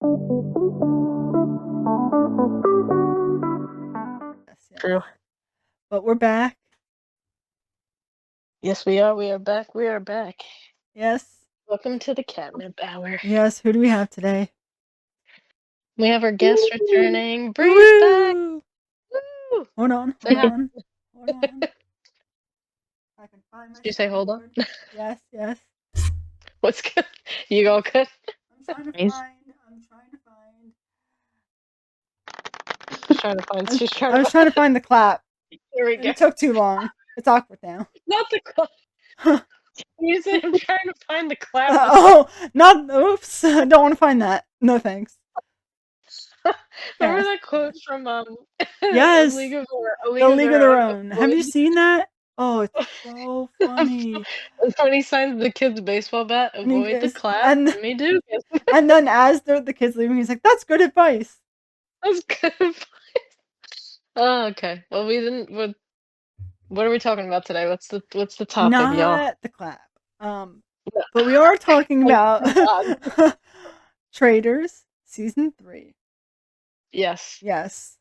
Yes, yes. True. But we're back. Yes, we are. We are back. We are back. Yes. Welcome to the Catnip Hour. Yes. Who do we have today? We have our guest returning. Bree's back. Woo! Woo! Hold on. Say Hold hi. on. Hold on. I can find my Did you say hold on? soundboard. Yes. Yes. What's good? You all good? I'm trying to Nice. find. I'm trying to find. She's trying to find. She's trying I to was find. trying to find the clap, Here we and go. it took too long. It's awkward now. Not the clap. You said I'm trying to find the clap. Oh, not. Oops. I don't want to find that. No thanks. Remember Yes. that quote Yes. from A Yes. League of A The League of League of Their Their Own Own. Have you avoid seen that? Oh, it's so funny. when he signs the kid's baseball bat, And he avoid the goes, clap. Jimmy Duke. and then as the kids leaving, he's like, "That's good advice." That's good. Oh, okay. Well, we didn't. What are we talking about today? What's the topic, y'all? Not the clap. But we are talking Oh about my God. Traitors season 3. Yes. Yes,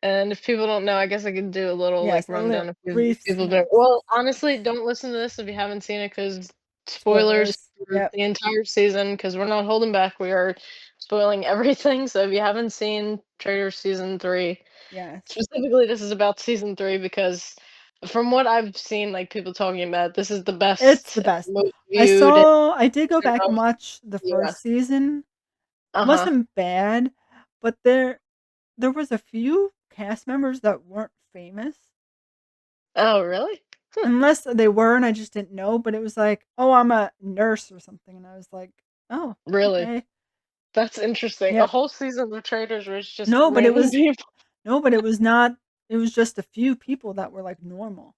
And if people don't know, I guess I could do a little like yes. A little rundown if brief people don't. synopsis. Well, honestly, Yes. don't listen to this if you haven't seen it because spoilers Spoilers. for Yep. the entire season because we're not holding back. We are spoiling everything. So if you haven't seen Traitors season 3, Yes. specifically, this is about season 3 because from what I've seen, like people talking about, this is the It's best the and best. most viewed I did go season back of and watch the the first US. season. Uh-huh. Wasn't bad, but there was a few cast members that weren't famous. Oh, really? Unless they were and I just didn't know, but it was like, "Oh, I'm a nurse or something." And I was like, "Oh, Really? okay." That's interesting. A Yep. whole season of Traitors where it's just No, but it random was people. no, but it was not it was just a few people that were like normal.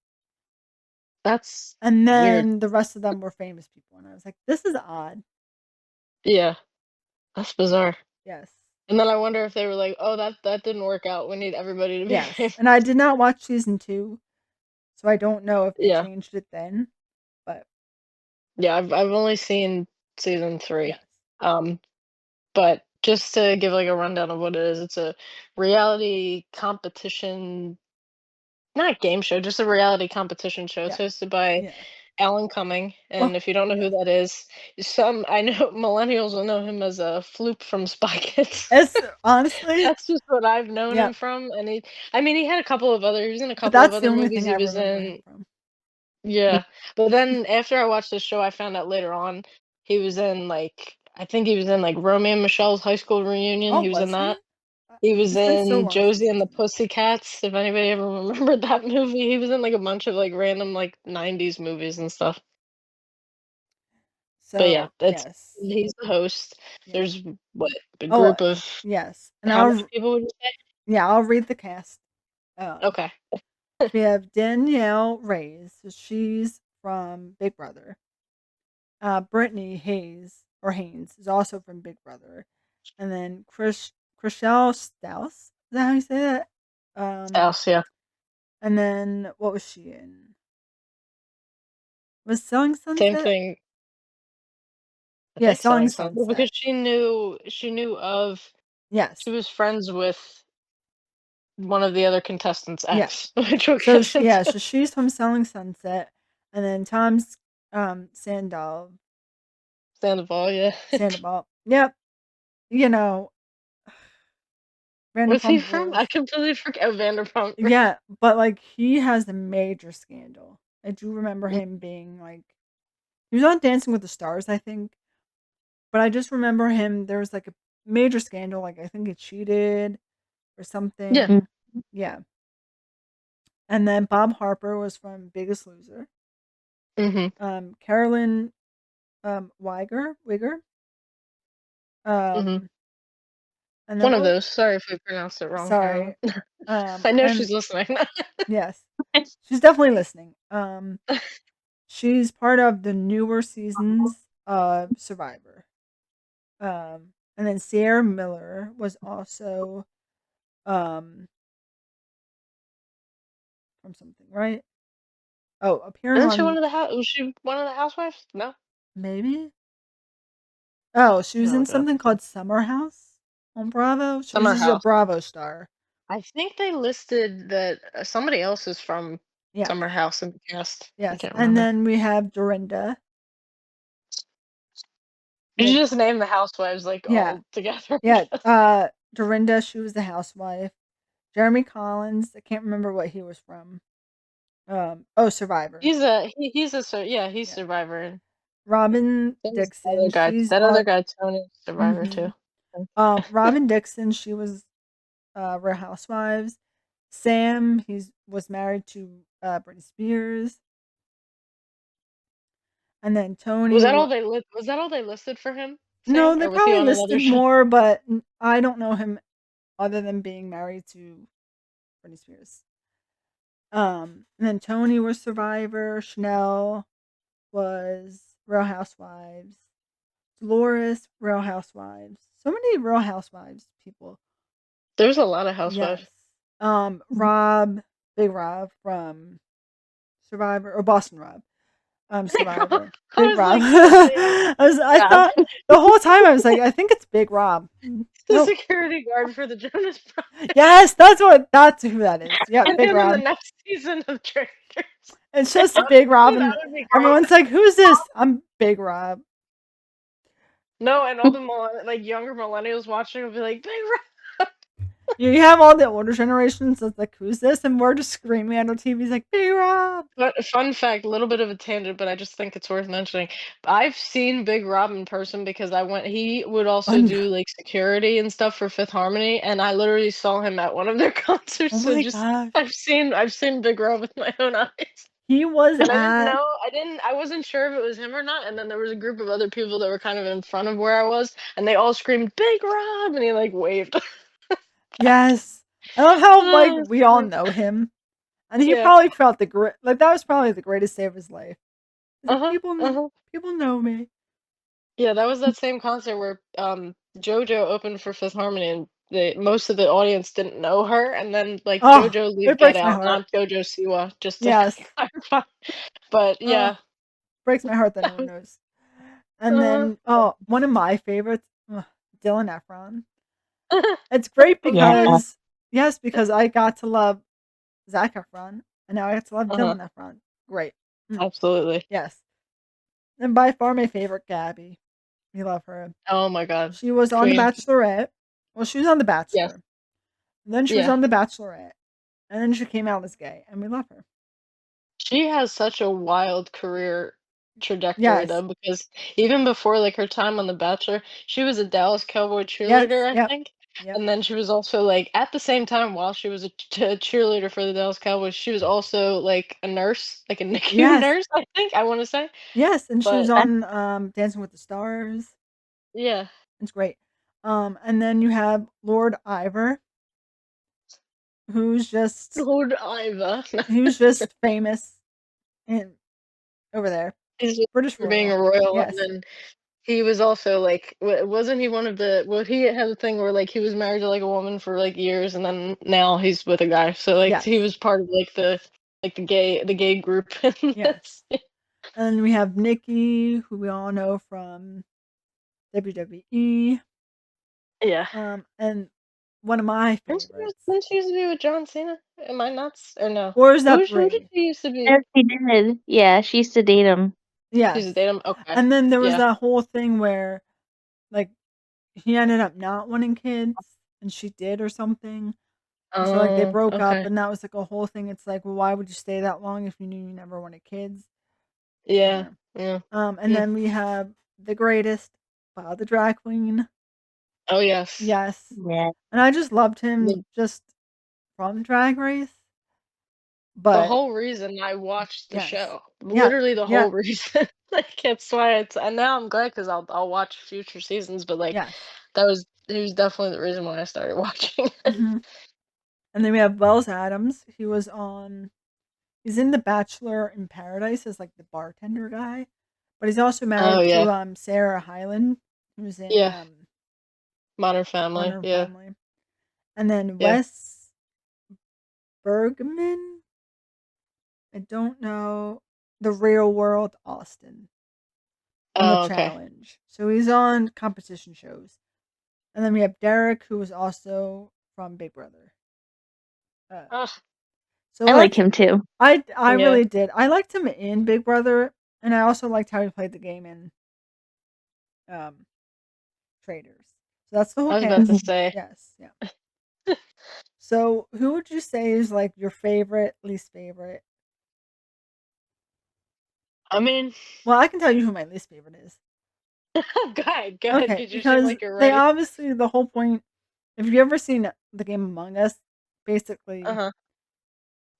That's And weird. then the rest of them were famous people. And I was like, "This is odd." Yeah, that's bizarre. Yes. And then I wonder if they were like, "Oh, that didn't work out. We need everybody to be Yes. famous." And I did not watch season 2, so I don't know if they Yeah. changed it then, but Yeah, I've only seen season 3. yes. Um, but just to give like a rundown of what it is, it's a reality competition, not game show, just a reality competition show. It's Yeah. hosted by Yeah. Alan Cumming, Oh, and if you don't know who yes. that is, some I know millennials will know him as a Floop from Spy Kids. It's honestly, That's just what I've known yeah, him from, and I mean, he had a couple of other he was in a but couple of that's the other only movies. thing He I was remember him in from. yeah, but then after I watched the show, I found out later on he was in, like I think he was in, like, Romeo and Michelle's high school reunion, Oh, he was in was that. he? He was It's been so in long since Josie I've and the seen that. Pussycats, if anybody ever remembered that movie. He was in, like, a bunch of, like, random, like, '90s movies and stuff. But yeah, So, that's yes. he's the host. Yeah. There's what, a Oh, group of yes. And how many people would you say? I'll read the cast. Um, Okay. so we have Danielle Reyes. So she's from Big Brother. Brittany Haynes is also from Big Brother. And then Chriselle Staus. Is that how you say that? Um, House, yeah. and then what was she in? Was Selling Same Sunset? thing. I Yeah, think Selling selling something Sunset. because she knew of Yes. she was friends with one of the other contestants' Yeah. ex, which we'll So get into. so she's from Selling Sunset, and then Tom's Sandoval, yeah. Sandoval. Yep. You know, What's he Vanderpump from? I Rules. completely forget. Oh, Vanderpump. Yeah, but like he has a major scandal. I do remember Mm, him being like he was on Dancing with the Stars, I think, but I just remember him. There was like a major scandal, like I think he cheated or yeah. something. Yeah, and then Bob Harper was from Biggest Loser. Mhm. Carolyn Wigger. Mhm. Um, and then One of what? those. Sorry if we pronounced it wrong, Carolyn. Sorry. I know And she's listening. yes, she's definitely listening. She's part of the newer seasons of Survivor. And then Sierra Miller was also um from something, right? Oh, appearing Isn't she one on of the house? Was she one of the housewives? No. maybe Oh, she was No, in look it up. something called Summer House on Bravo. She was Summer just a House. Bravo star. I think they listed that somebody else is from Yes, Summer House in the cast. I yes. can't And remember. then we have Dorinda, Did you which just name the housewives like yeah, all together? yeah. Dorinda, she was the housewife. Jeremy Collins, I can't remember what he was from. Oh, Survivor. He's Yeah. Survivor. Robin There's the Dixon, other guy. she's That other on. guy, Tony, Survivor Hmm. too. Robin Dixon, she was Real Housewives. Sam, he's was married to Britney Spears, and then Tony. Was that all they listed for him, No, Sam, they or was he probably on another listed show? more, but I don't know him other than being married to Britney Spears. And then Tony was Survivor. Chanel was Real Housewives. Dolores, Real Housewives. So many Real Housewives people. There's a lot of housewives. Yes. Rob, Big Rob from Survivor or Boston Rob. Big Rob. Survivor. I Big was Rob. like, good name. I Rob. thought the whole time I was like, I think it's Big Rob. The Nope. security guard for the Jonas Brothers. Yes, that's who that is. Yeah, And Big him in the Rob. next season of Traitors. It's Honestly, just Big Rob, that and would be great. everyone's like, "Who's this?" I'm Big Rob. No, and all the like younger millennials watching will be like, Big Rob. You have all the older generations that's like, "Who's this?" And we're just screaming at our TVs like, "Big Rob." But fun fact, a little bit of a tangent, but I just think it's worth mentioning. I've seen Big Rob in person because he would Oh, also no. do like security and stuff for Fifth Harmony, and I literally saw him at one of their Oh concerts. So my just gosh. I've seen Big Rob with my own eyes. He was And at I wasn't sure if it was him or not. And then there was a group of other people that were kind of in front of where I was, and they all screamed, Big Rob! And he like waved. yes. I love how like Oh, it's we all funny. know him, and he Yeah. probably felt the great like that was probably the greatest day of his life. He's like, Uh-huh. Uh-huh. people know me. Yeah, that was that same concert where JoJo opened for Fifth Harmony and most of the audience didn't know her, and then like Oh, JoJo Leave it Get breaks my Out, heart. not JoJo Siwa, just to Yes. clarify. But Oh, yeah. breaks my heart that no That one was knows. And uh then, oh, one of my favorites, Dylan Efron. It's great of Yeah. course. because, yes, because I got to love Zac Efron, and now I get to love Uh-huh. Dylan Efron. Great. Mm, Absolutely. yes. And by far my favorite, Gabby. We love her. Oh my god. She was on The Queen. Bachelorette. Well, she was on The Yes. Bachelor. Then she was Yeah. on The Bachelorette. And then she came out as gay, and we love her. She has such a wild career trajectory Yes. though, because even before like her time on The Bachelor, she was a Dallas Cowboy Yes. cheerleader, I Yep. think. Yep. And then she was also like at the same time while she was a cheerleader for the Dallas Cowboys, she was also like a nurse, like a NICU Yes. nurse, I think I want to say. Yes. And she was But on Dancing with the Stars. yeah, It's great. And then you have Lord Ivor, who's just Lord Iva. he was just famous in over there. He's just British for being royal. a royal, and Yes. then he was also like, wasn't he one of the? Well, he had a thing where like he was married to like a woman for like years, and then now he's with a guy. So like Yes. he was part of like the gay group in Yes. this. And then we have Nikki, who we all know from WWE. Yeah. And one of my favorites. Didn't she used to be with John Cena? Am I nuts or no? Or is that Who did Brie? she used to be? Yes, she did. Yeah, she used to date him. She Yes. used to date him. Okay. And then there was Yeah. that whole thing where like he ended up not wanting kids and she did or something. And so like they Oh. broke up Okay. and that was like a whole thing. It's like, well, why would you stay that long if you knew you never wanted kids? I don't Yeah. know. Yeah. And Mm. then we have the greatest, the drag queen. Oh yes. Yes. Yeah. And I just loved The him just from Drag Race. the But whole reason I watched the yes. show. Yeah. Literally the Yeah. whole reason. Like, it's why it's and now I'm glad because 'cause I'll watch future seasons, but, like, Yes. he was definitely the reason why I started watching it. Hmm. And then we have Wells Adams. He's in The Bachelor in Paradise as like the bartender guy. But he's also Oh, married yeah. to Sarah Hyland, who's in Yeah. Modern Family, Modern yeah, Family. And then yeah. Wes Bergman. I don't know. The Real World Austin. in the Oh, okay. challenge. So he's on competition shows. And then we have Derek, who was also from Big Brother. Uh, Ugh, so I like that's him too. I yeah, really did. I liked him in Big Brother, and I also liked how he played the game in um, Traitors. So that's the whole I was about to cast. say. Yes, yeah. So who would you say is like your favorite, least favorite? I mean, Well, I can tell you who my least favorite is. go ahead, Okay, because you seem because like you're they ready. obviously the whole point. If you ever seen the game Among Us, Uh basically huh.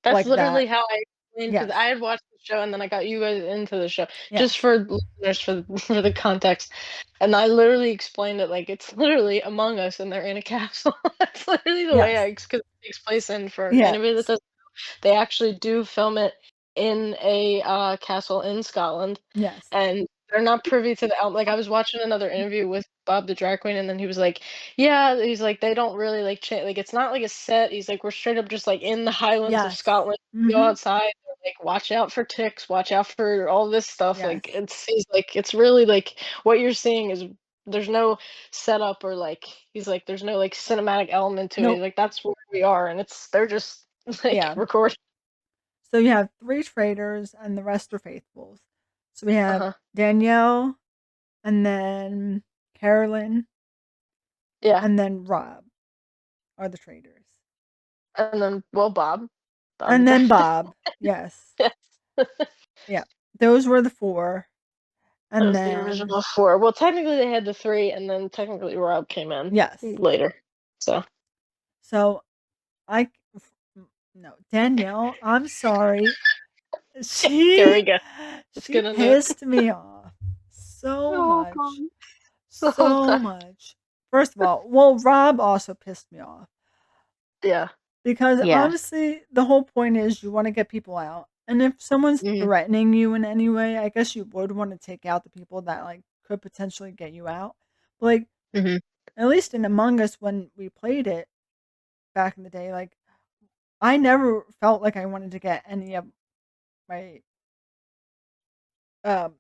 That's like that. literally how I explained, because Yes, I had watched the show and then I got you guys into the show. Just yes, for listeners, for for the context, and I literally explained it like it's literally Among Us and they're in a capsule. That's literally the way yes, because it takes place in, for yes, anybody that doesn't, they actually do film it in a castle in Scotland, yes, and they're not privy to the like, I was watching another interview with Bob the drag queen, and then he was like, "Yeah," he's like, "They don't really like like it's not like a set." He's like, "We're straight up just like in the Highlands of yes. Scotland. You go Mm-hmm. outside, they're like, watch out for ticks, watch out for all this stuff." Yes. Like he's like, it's really like what you're seeing is there's no setup or like he's like there's no like cinematic element to it. He's Nope. like, that's where we are, and it's they're just like Yeah. recording. So you have three traitors, and the rest are faithfuls. So we Uh have huh. Danielle, and then Carolyn, Yeah, and then Rob are the traitors. and then well, Bob the And then drag. Bob. Yes. Yes. Yeah. Those were the four. That And was the then, original 4. Well, technically they had the 3, and then technically Rob came in yes. later. So So I, no, Danielle, I'm sorry. here She, we go. Let's she get into it. pissed me off so Oh much. god. The whole So time. much. First of all, well, Rob also pissed me off Yeah. because Yeah. obviously the whole point is you want to get people out. And if someone's Mhm. threatening you in any way, I guess you would want to take out the people that like could potentially get you out. But like Mhm. at least in Among Us when we played it back in the day, like I never felt like I wanted to get any of my um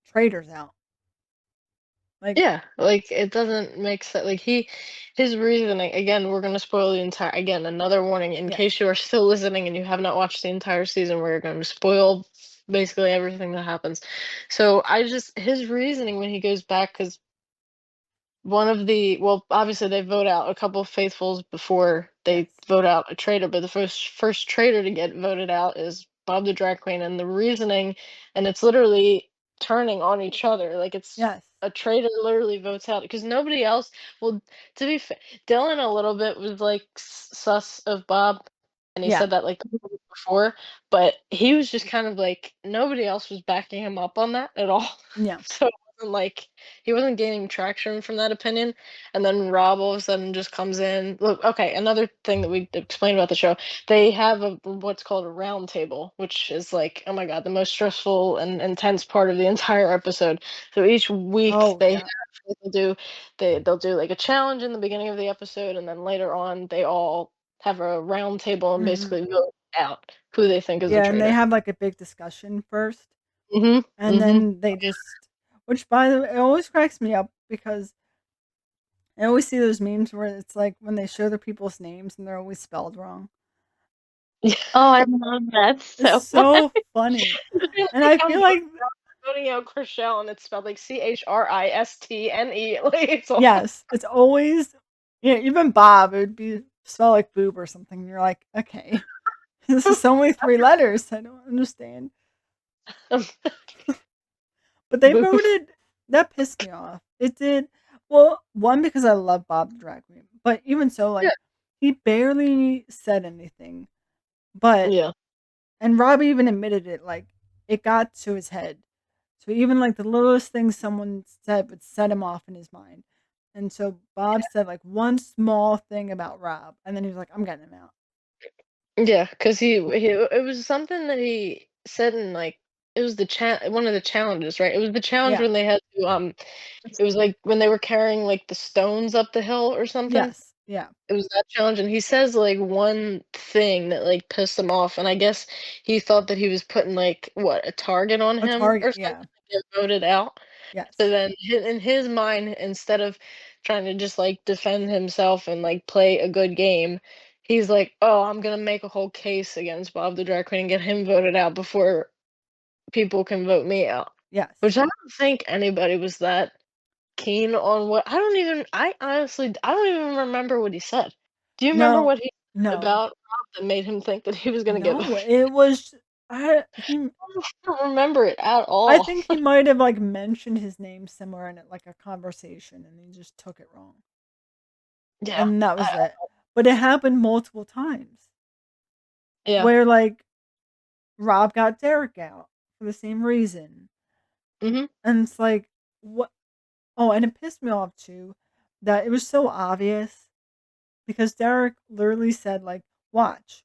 traders out. Like Yeah, like it doesn't make sense. Like his reasoning, again, we're gonna spoil the entire, again, another warning in yes. case you are still listening and you have not watched the entire season, we're gonna spoil basically everything that happens. So I just his reasoning when he goes back, because one of the, well, obviously they vote out a couple of faithfuls before Yes. they vote out a traitor, but the first traitor to get voted out is Bob the drag queen, and the reasoning, and it's literally turning on each other. Like it's Yes. a traitor literally votes out because nobody else. Well, to be fair, Dylan a little bit was like sus of Bob, and he Yeah. said that like the week before, but he was just kind of like nobody else was backing him up on that at all. Yeah. So it wasn't like he wasn't gaining traction from that opinion. And then Rob all of a sudden just comes in. Look, okay, another thing that we explained about the show, they have a what's called a round table, which is like, oh my god, the most stressful and intense part of the entire episode. So each week Oh they have, yeah. they'll do they'll do like a challenge in the beginning of the episode, and then later on they all have a round table and Hmm. basically vote out who they think is the Yeah, and they traitor. have like a big discussion first, Mhm. and Mhm. then they just, which by the way, it always cracks me up because I always see those memes where it's like when they show the people's names and they're always spelled wrong. Oh, I love that It's so much. so funny, and Like I how feel like voting out Chriselle, and it's spelled like Christne. Like it's all yes, it's always yeah. Even Bob, it would be spelled like boob or something. And you're like, okay, this is only three letters. I don't understand. But they boof. voted that pissed me off. It did. Well, one because I love Bob the drag queen, but even so, Yeah. like he barely said anything. But Yeah. and Rob even admitted it. Like it got to his head. So even like the littlest thing someone said would set him off in his mind. And so Bob said like one small thing about Rob, and then he was like, "I'm getting him out." Yeah, because he it was something that he said in like it was the one of the challenges, right? It was the challenge Yeah. when they had to it was like when they were carrying like the stones up the hill or something. Yes. Yeah. It was that challenge, and he says like one thing that like pissed him off, and I guess he thought that he was putting like what, a target on A him target. or something Yeah. to get voted out. So Yes. then in his mind, instead of trying to just like defend himself and like play a good game, he's like, "Oh, I'm gonna make a whole case against Bob the Drag Queen and get him voted out before people can vote me out." Yes. Which I don't think anybody was that keen on what I honestly I don't even remember what he said. Do you remember No. what he said No. about Rob that made him think that he was gonna get No. voted? It was he. I don't remember it at I all. think he might have like mentioned his name somewhere in it, like a conversation, and he just took it wrong, Yeah. and that was it. But it happened multiple times Yeah. where like Rob got Derek out for the same reason, Mhm. and it's like what? Oh, and it pissed me off too that it was so obvious because Derek literally said like, "Watch,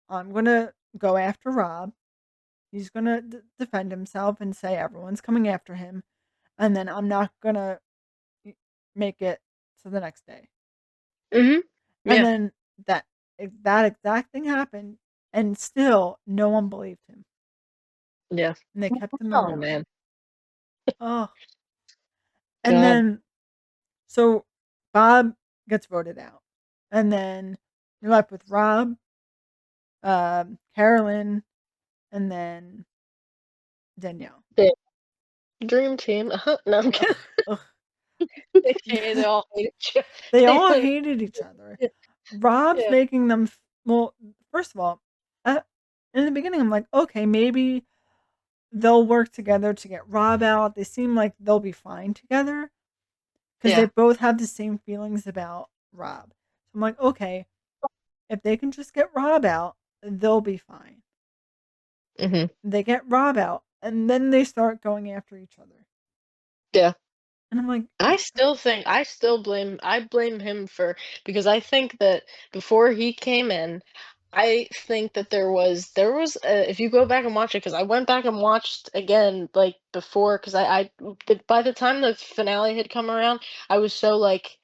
I'm gonna go after Rob. He's gonna defend himself and say everyone's coming after him, and then I'm not gonna make it to the next day." Mhm. And Yeah. then that that exact thing happened, and still no one believed him, Yeah. and they kept him Oh around. man. Oh, and God. then so Bob gets voted out, and then you're left with Rob, Carolyn, and then Danielle. Yeah. Dream team. No, I'm Ugh, kidding. ugh. They all hate each other. They They all don't hated each other. even Rob's yeah. making them well, first of all, uh, in the beginning, I'm like, okay, maybe they'll work together to get Rob out. They seem like they'll be fine together because they Yeah. both have the same feelings about Rob. So I'm like, okay, if they can just get Rob out, they'll be fine. Mhm. They get Rob out, and then they start going after each other. Yeah. And I'm like, I blame him for because I think that before he came in, I think that there was if you go back and watch it because I went back and watched again like before because by the time the finale had come around, I was so like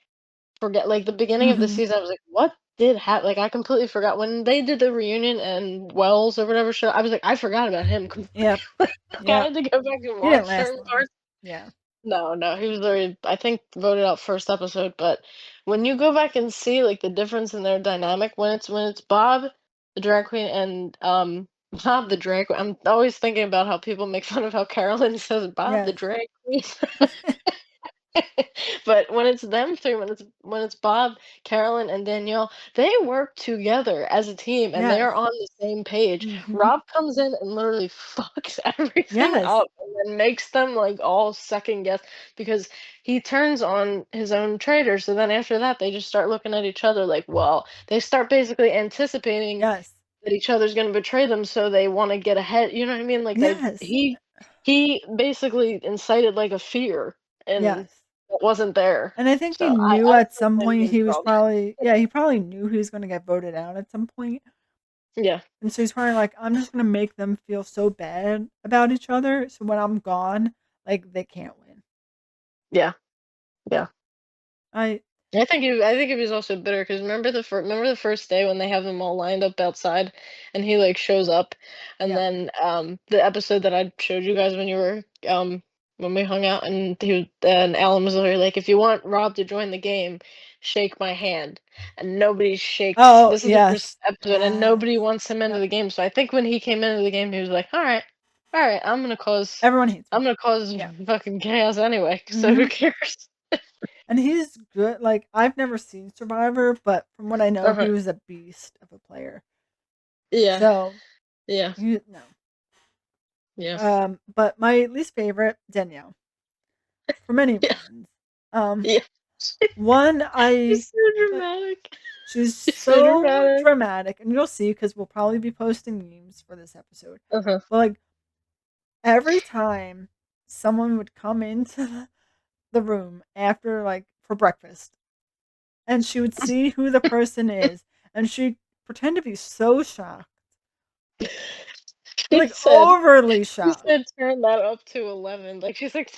forget like the beginning of the mm-hmm, season, I was like, what did happen? Like I completely forgot when they did the reunion and Wells or whatever show. I was like, I forgot about him completely. yep, I yep. had to go back and He didn't watch last certain long. parts. Yeah, No, no, he was already, I think, voted out first episode. But when you go back and see like the difference in their dynamic, when it's Bob, the drag queen, and Bob the drag queen, I'm always thinking about how people make fun of how Carolyn says Bob the yes, drag queen. But when it's them three, when it's Bob, Carolyn, and Danielle, they work together as a team and they yes, are on the same page. mm-hmm, Rob comes in and literally fucks everything yes, up and then makes them like all second guess because he turns on his own traitors. So then after that, they just start looking at each other like, well, they start basically anticipating yes, that each other's going to betray them, so they want to get ahead. You know what I mean? Like yes, he basically incited like a fear and yes. it wasn't there. And I think So he I knew I at put some him point in he was trouble. probably, yeah, he probably knew he was going to get voted out at some point. Yeah, And so he's probably like, I'm just going to make them feel so bad about each other. So when I'm gone, like they can't win. yeah, yeah. I, I think he was also bitter because remember the first day when they have them all lined up outside, and he like shows up, and yeah. then the episode that I showed you guys when you were when we hung out, and Alan was literally like, if you want Rob to join the game, shake my hand, and nobody shakes. Oh, This is the first yes. episode, and Yes. nobody wants him into Yep. the game. So I think when he came into the game, he was like, all right, Everyone hates I'm me. gonna cause Yeah. fucking chaos anyway. So who hmm cares? And he's good. Like, I've never seen Survivor, but from what I know, Uh-huh. he was a beast of a player. Yeah, So, yeah, no. yeah. But my least favorite, Danielle, for many reasons. Um, Yeah. one, It's I so like dramatic. she's It's so so dramatic. dramatic, and you'll see because we'll probably be posting memes for this episode. Uh-huh. But like every time someone would come into the room after like for breakfast, and she would see who the person is, and she'd pretend to be so shocked, She like said overly she shocked. said turn that up to 11. Like she's like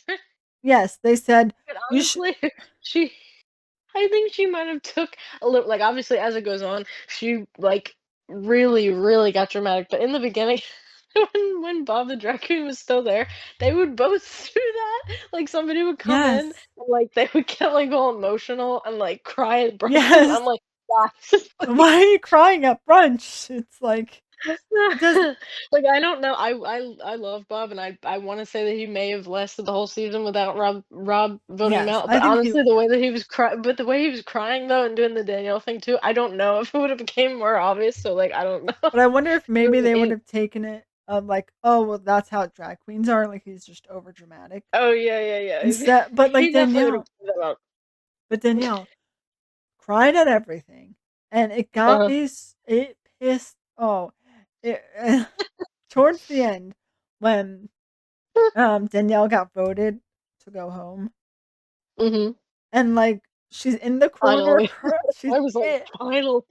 Yes, they said but you should. honestly, she I think she might have took a little like obviously as it goes on, she like really, really got dramatic. But in the beginning, when Bob the drag queen was still there, they would both do that. Like somebody would come in Yes. and like they would get like all emotional and like cry at brunches. Yes. I'm like, guys, Why are you crying at brunch? It's like it does. like I don't know. I love Bob, and I want to say that he may have lasted the whole season without Rob voting him Yes, out. I But think he. honestly, the way that he was but the way he was crying though, and doing the Danielle thing too, I don't know if it would have became more obvious. So like I don't know. But I wonder if maybe they would It- have taken it of like, oh well, that's how drag queens are. Like he's just over dramatic. oh yeah, yeah, yeah. Instead, but like He definitely would have Danielle, put that out. but Danielle cried at everything, and it got Uh-huh. me. It pissed. Oh, it, towards the end when Danielle got voted to go home, Mhm. and like she's in the corner, Finally, I was like, finally.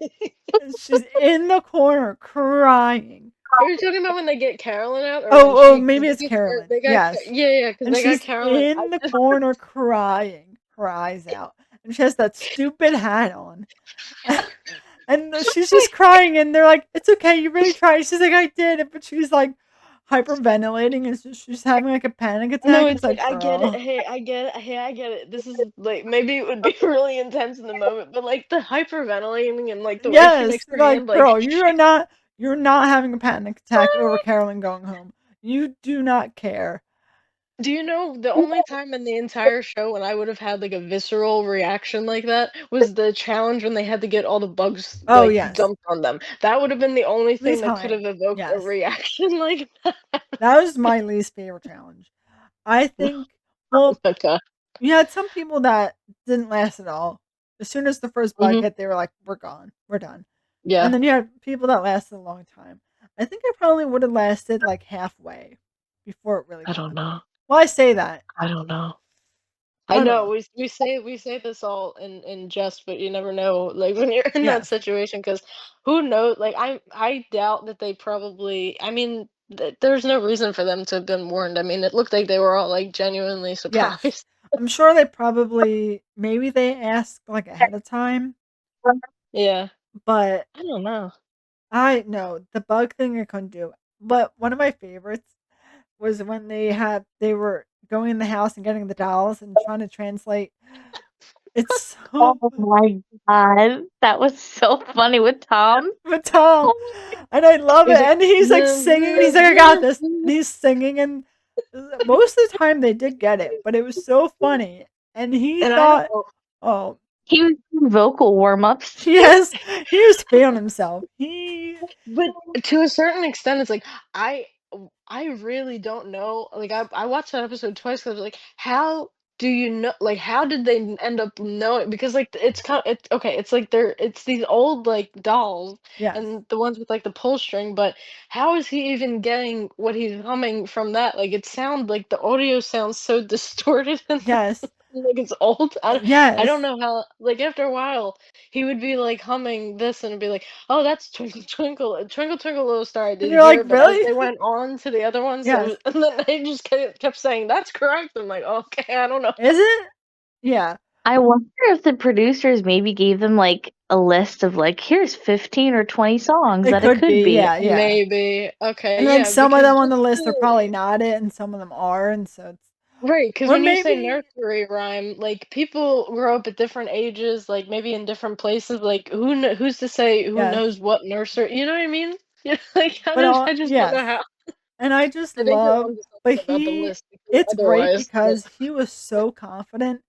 she's in the corner crying. Are you talking about when they get Carolyn out, or when Oh, she? Because maybe it's Carolyn. Yes, Yeah, yeah, because and they got she's Carolyn. in the corner crying, cries out, and she has that stupid hat on. And she's just crying, and they're like, "It's okay, you really tried." She's like, "I did it," but she's like hyperventilating, and she's having like a panic No, attack. It's it's like like, I get it. girl, Hey, I get it. Hey, I get it. This is like maybe it would be really intense in the moment, but like the hyperventilating and like the way she yes, makes her hand like, like girl, shake. you're not having a panic attack over Carolyn going home. You do not care. Do you know the only time in the entire show when I would have had like a visceral reaction like that was the challenge when they had to get all the bugs Oh like yes, dumped on them. That would have been the only the thing that could have time, evoked a yes, reaction like that. that was my least favorite challenge. I think. Oh Well, my god. you had some people that didn't last at all. As soon as the first bug Hmm. hit, they were like, "We're gone, we're done." And Yeah. then you had people that lasted a long time. I think I probably would have lasted like halfway before it really I don't got me. know. Well, I say that. I don't know. I I don't know know. we say this all in jest, but you never know, like when you're in that Yes. situation, because who knows? Like I doubt that they probably. I mean, there's no reason for them to have been warned. I mean, it looked like they were all like genuinely Yes. surprised. I'm sure they probably maybe they asked like ahead of time, Yeah, but I don't know. I know the bug thing I couldn't do. But one of my favorites was when they were going in the house and getting the dolls and trying to translate. It's Oh so my god, that was so funny with Tom. but Tom, Oh and I love it. He's like, And he's like "Nah, singing, and nah, he's like, I got nah, this. And nah." he's singing, and most of the time they did get it, but it was so funny. And he And I don't thought, know. oh, he was doing vocal warm-ups. yes, he was feeling himself. He, But to a certain extent, it's like I I really don't know. Like I watched that episode twice because I was like, how do you know? Like, how did they end up knowing? Because like it's kind it's okay. It's like it's these old like dolls yes, and the ones with like the pull string. But how is he even getting what he's humming from that? Like it sounds like the audio sounds so distorted and yes, like it's old. I don't yes. know how. Like after a while, he would be like humming this and it'd be like, "Oh, that's Twinkle Twinkle, Twinkle Twinkle Little Star." I And did you're like, hear, but as really? they went on to the other ones, it was, Yes. and then they just kept saying, "That's correct." I'm like, "Okay, I don't know." Is it? Yeah, I wonder if the producers maybe gave them like a list of like, here's 15 or 20 songs it that it could could be. be. Yeah, yeah. Maybe. And Okay, then yeah, some of because them on just the list are probably not it, and some of them are, and so it's right, because or when you say maybe nursery rhyme, like people grow up at different ages, like maybe in different places. Like who's to say who yes, knows what nursery? You know what I mean? Yeah, like but I just don't know yes. how. And I just I think you're love onto but something about the list because it's great otherwise, yeah. because he was so confident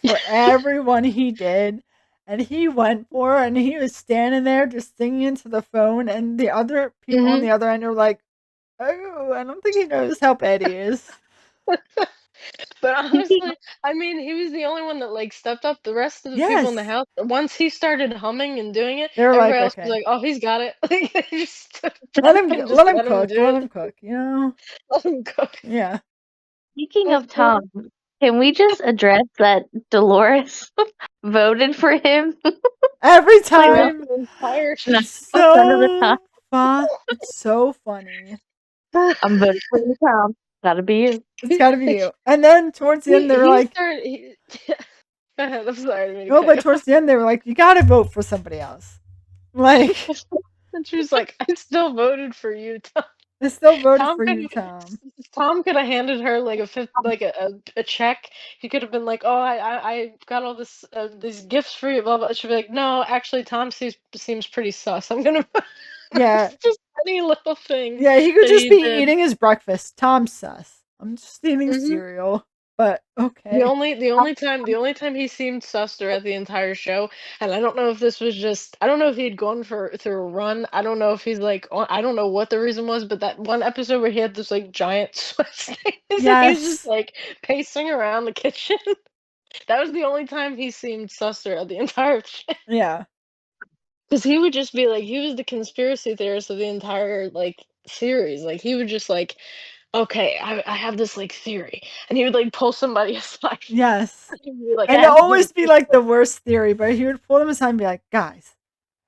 for everyone he did, and he went for it, and he was standing there just singing into the phone, and the other people on Mhm. the other end are like, "Oh, I don't think he knows how bad he is." But Speaking honestly, I mean, he was the only one that like stepped up. The rest of the people in the Yes. house, once he started humming and doing it, They were like, everybody else was "Okay. like, "Oh, he's got it." Like they just Let him and just let him let him cook, do let it. him cook," you know? Let him cook. Yeah. speaking of Tom, can we just address that Dolores voted for him Every like Throughout time. the entire show. It's 90% of the time? it's so funny. I'm voting for you, Tom. Gotta be you. It's gotta be you. And then towards the end, they were He like, started. Go ahead. I'm sorry, I didn't mean to no, cut but you towards off. the end, they were like, you gotta vote for somebody else. Like, And she was like, "I still voted for you, Tom." I still voted Tom for could you, Tom. Tom could have handed her like a check. He could have been like, "Oh, I got all these gifts for you." Blah blah. She'd be like, "No, actually, Tom seems pretty sus. I'm gonna." Yeah. Just any little thing Yeah, he could that just he be did. eating his breakfast. Tom sus. I'm just eating Hmm. cereal. But The okay. only the only time the only time he seemed sus throughout the entire show, and I don't know if this was just I don't know if he'd gone through a run. I don't know if he's like I don't know what the reason was, but that one episode where he had this like giant sweat stains and he's just Yes. like pacing around the kitchen. That was the only time he seemed sus throughout the entire show. Yeah. Because he would just be like he was the conspiracy theorist of the entire like series. Like he would just like, okay, I have this like theory, and he would like pull somebody aside. Yes. He'd be like, I And it'll have to do always be this. like the worst theory, but he would pull them aside and be like, guys.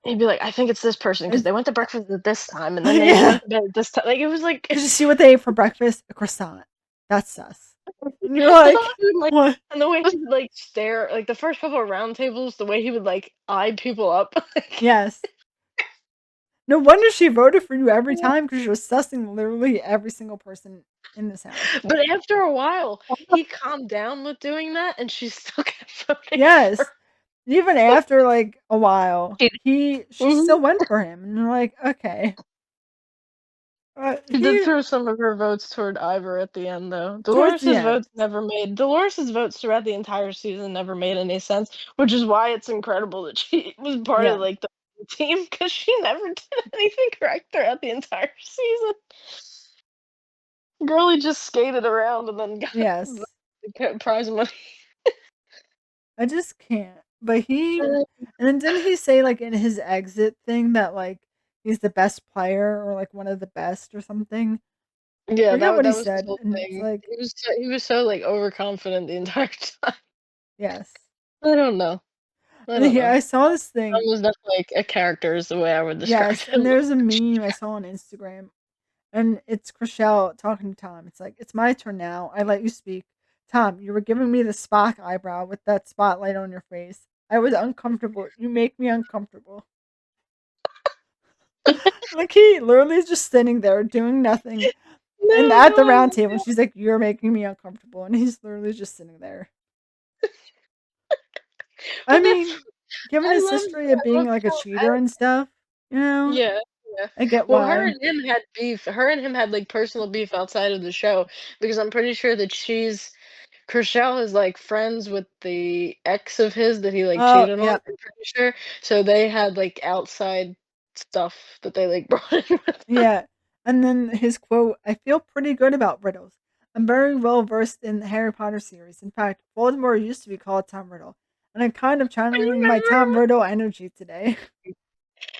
He'd be like, I think it's this person because It's, they went to breakfast at this time, and then they yeah. went to bed at this time. Like it was like, Did you see what they ate for breakfast? A croissant. That's sus. And you're I thought like, he would like, what? and the way he would like stare, like the first couple of round tables, the way he would like eye people up. Like, Yes. No wonder she voted for you every time because you're sussing literally every single person in this house. but after a while, he calmed down with doing that, and she still kept voting for. Yes. Even after like a while, She she Mhm. still went for him. And you're like, okay. She did He throw some of her votes toward Ivor at the end, though. towards the end. Dolores's votes throughout the entire season never made any sense, which is why it's incredible that she was part of Yeah. like the team because she never did anything correct throughout the entire season. Girlie just skated around and then got Yes. the prize money. I just can't. But and then didn't he say like in his exit thing that like he's the best player or like one of the best or something? Yeah, Forget what he that was his said. whole And it's thing. like, He was so like overconfident the entire time. yes. I don't know. I And don't here know. I saw this Tom thing. was definitely like a character is the way I would describe Yes, him. and there's a meme I saw on Instagram, and it's Chriselle talking to Tom. It's like, it's my turn now. I let you speak. Tom, you were giving me the Spock eyebrow with that spotlight on your face. I was uncomfortable. You make me uncomfortable. Like he literally is just sitting there doing nothing. And No, at the no, I round love table, that. she's like, "You're making me uncomfortable," and he's literally just sitting there. I But that's mean, given I his love history of I being love like a how cheater and stuff, yeah, yeah. I get Well, her why. and him had beef. Her and him had like personal beef outside of the show because I'm pretty sure that Chriselle is like friends with the ex of his that he like Oh, cheated on. yep, I'm pretty sure. So they had like outside stuff that they like brought in with them. yeah. And then his quote: "I feel pretty good about riddles. I'm very well versed in the Harry Potter series. In fact, Voldemort used to be called Tom Riddle, and I'm kind of I channeling my Tom remember. Riddle energy today."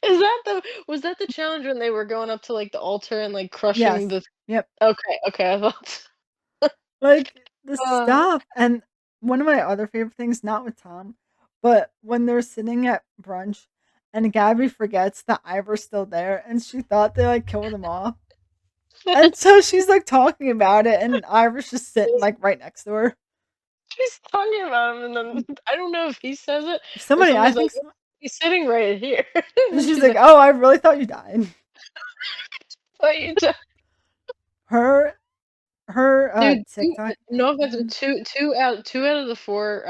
Is that the was that the challenge when they were going up to like the altar and like crushing Yes, the? yep. Okay, okay, I thought. Like the Uh, stuff, and one of my other favorite things, not with Tom, but when they're sitting at brunch and Gabby forgets that Ivor's still there and she thought they like killed him off. And so she's like talking about it and Ivor's just sitting like right next to her. she's talking about him, and then I don't know if he says it or Somebody, I somebody's like, think, "He's sitting right here," and and then she's she's like, like, "Oh, I really thought you died." "Oh, you just Her dude." TikTok. No offense, but two out of the four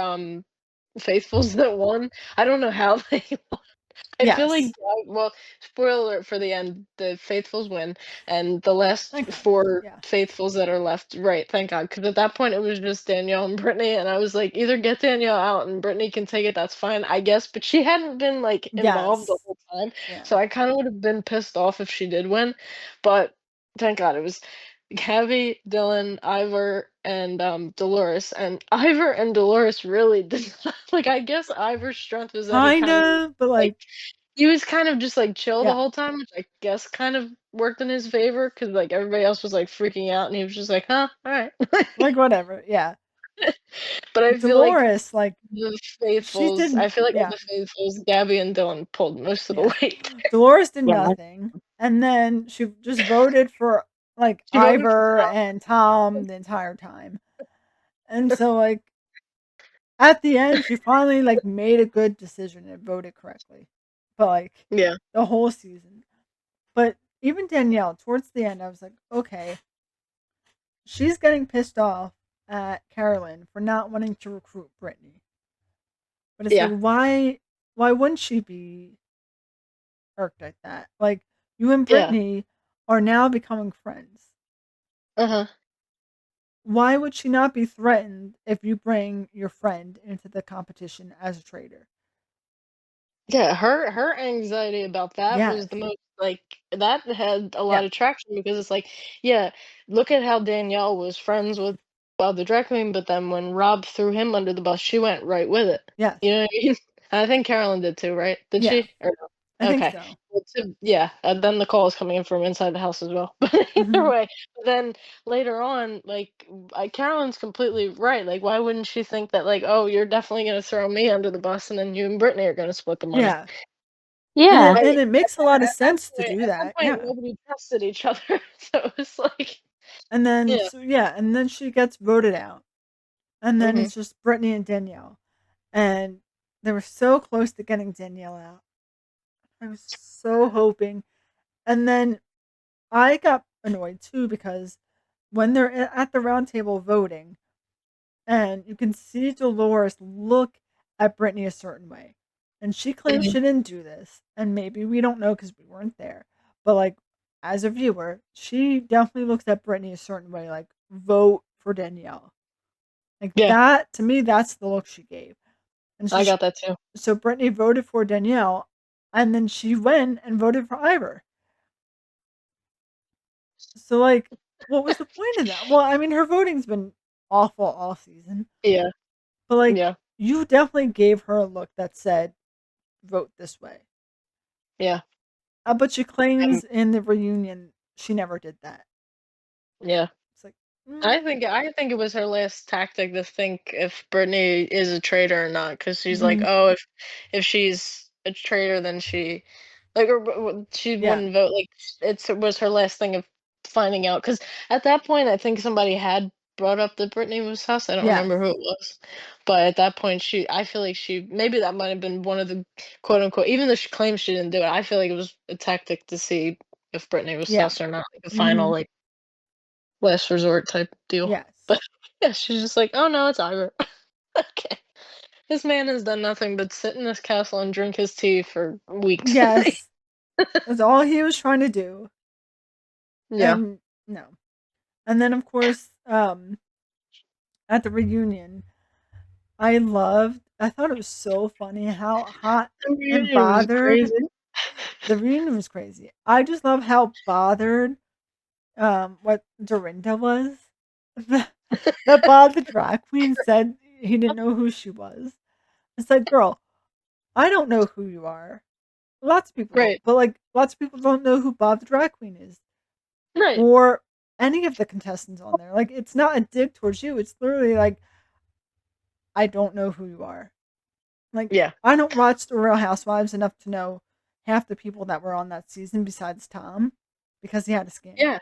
faithfuls that won. I don't know how they I feel like, Yes. well, spoiler alert for the end, the faithfuls win, and the last Thank God. four Yeah. faithfuls that are left, right? Thank God, because at that point it was just Danielle and Brittany, and I was like, either get Danielle out and Brittany can take it, that's fine, I guess. But she hadn't been like involved the Yes. whole time, Yeah. so I kind of would have been pissed off if she did win. But thank God it was Gabby, Dylan, Ivor, and Dolores, and Ivor and Dolores really did not, like. I guess Ivor's strength was that he kind of Kinda, but like like, he was kind of just, like, chill the yeah. whole time, which I guess kind of worked in his favor because like, everybody else was, like, freaking out, and he was just like, "Huh, alright." Like whatever. Yeah. But I feel like Dolores, like the she faithfuls did I feel like of yeah. the faithfuls, Gabby and Dylan pulled most of the Yeah. weight. Dolores did yeah. nothing. And then she just voted for like She voted for Ivor Tom. and Tom the entire time. And so like at the end she finally like made a good decision and voted correctly. But like Yeah. the whole season. But even Danielle, towards the end, I was like, okay, she's getting pissed off at Carolyn for not wanting to recruit Brittany. But it's like, Yeah. why wouldn't she be irked at that? Like, you and Yeah. Brittany are now becoming friends. Uh-huh. Why would she not be threatened if you bring your friend into the competition as a traitor? Yeah, her anxiety about that was Yes. the most like that had a lot Yeah. of traction because it's like, yeah, look at how Danielle was friends with Bob the drag queen, but then when Rob threw him under the bus, she went right with it. Yes. You know what I mean? I think Carolyn did too, right? Did Yeah. she? Or I no? think Okay. so. Well, yeah, and then the call is coming in from inside the house as well. But either Hmm. way, then later on, like Carolyn's completely right. Like, why wouldn't she think that, like, oh, you're definitely gonna throw me under the bus, and then you and Brittany are gonna split the money? Yeah. And Yeah. it makes a lot of sense to do At that that. point, Yeah. nobody trusted each other, so it's like, And then yeah, so yeah, and then she gets voted out. And then hmm it's just Brittany and Danielle. And they were so close to getting Danielle out. I was so hoping. And then I got annoyed too because when they're at the round table voting, and you can see Dolores look at Brittany a certain way. And she claims hmm she didn't do this. And maybe we don't know because we weren't there. But like as a viewer, she definitely looks at Brittany a certain way, like vote for Danielle. Like yeah, that to me, that's the look she gave. And I got that too. so Brittany voted for Danielle, and then she went and voted for Ivor. So like, what was the point of that? Well, I mean, her voting's been awful all season, Yeah, but like, yeah, you definitely gave her a look that said vote this way. yeah, But she and claims in the reunion she never did that. yeah. It's like, I think it was her last tactic to think if Brittany is a traitor or not, because she's like, mm-hmm. oh, if she's a traitor, then she like or she Yeah, wouldn't vote. Like it was her last thing of finding out. Because at that point, I think somebody had brought up that Brittany was sus. I don't yes, remember who it was, but at that point, I feel like she maybe that might have been one of the quote unquote. Even though she claims she didn't do it, I feel like it was a tactic to see if Brittany was yeah, sus or not. Like a final mm-hmm. like last resort type deal. Yes, But yeah, she's just like, "Oh no, it's Ira." Okay. This man has done nothing but sit in this castle and drink his tea for weeks. yes. That's all he was trying to do, Yeah. and no. And then of course, at the reunion, I thought it was so funny how hot The and reunion was bothered crazy. the reunion was crazy. I just love how bothered what Dorinda was. That Bob the drag queen said he didn't know who she was. It's like, girl, I don't know who you are. Lots of people don't, Right. but like lots of people don't know who Bob the drag queen is Right. or any of the contestants on there. Like it's not a dig towards you. It's literally like I don't know who you are. Like, Yeah. I don't watch The Real Housewives enough to know half the people that were on that season besides Tom because he had a scandal. Yeah.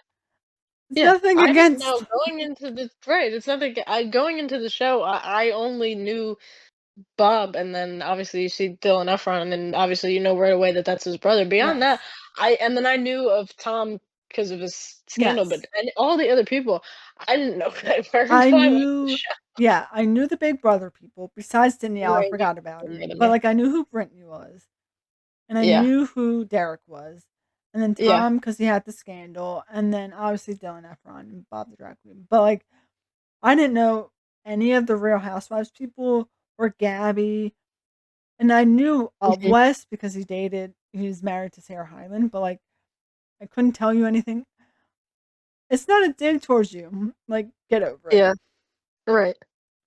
It's Yeah. nothing I didn't know against. going into the right. It's nothing. I going into the show. I only knew Bob, and then obviously you see Dylan Efron, and obviously you know right away that that's his brother. Beyond that, Yes. and then I knew of Tom because of his scandal, but Yes. and all the other people, I didn't know who they were I until I watched the knew, show. yeah, I knew the Big Brother people besides Danielle. I Right, forgot about yeah, her. But yeah, like, I knew who Brittany was and I yeah, knew who Derek was. And then yeah, Tom because he had the scandal. And then obviously Dylan Efron and Bob the Drag Queen. But like, I didn't know any of the Real Housewives people or Gabby. And I knew of mhm, Wes because he was married to Sarah Hyland, but like I couldn't tell you anything. It's not a dig towards you. Like, get over it. yeah, right.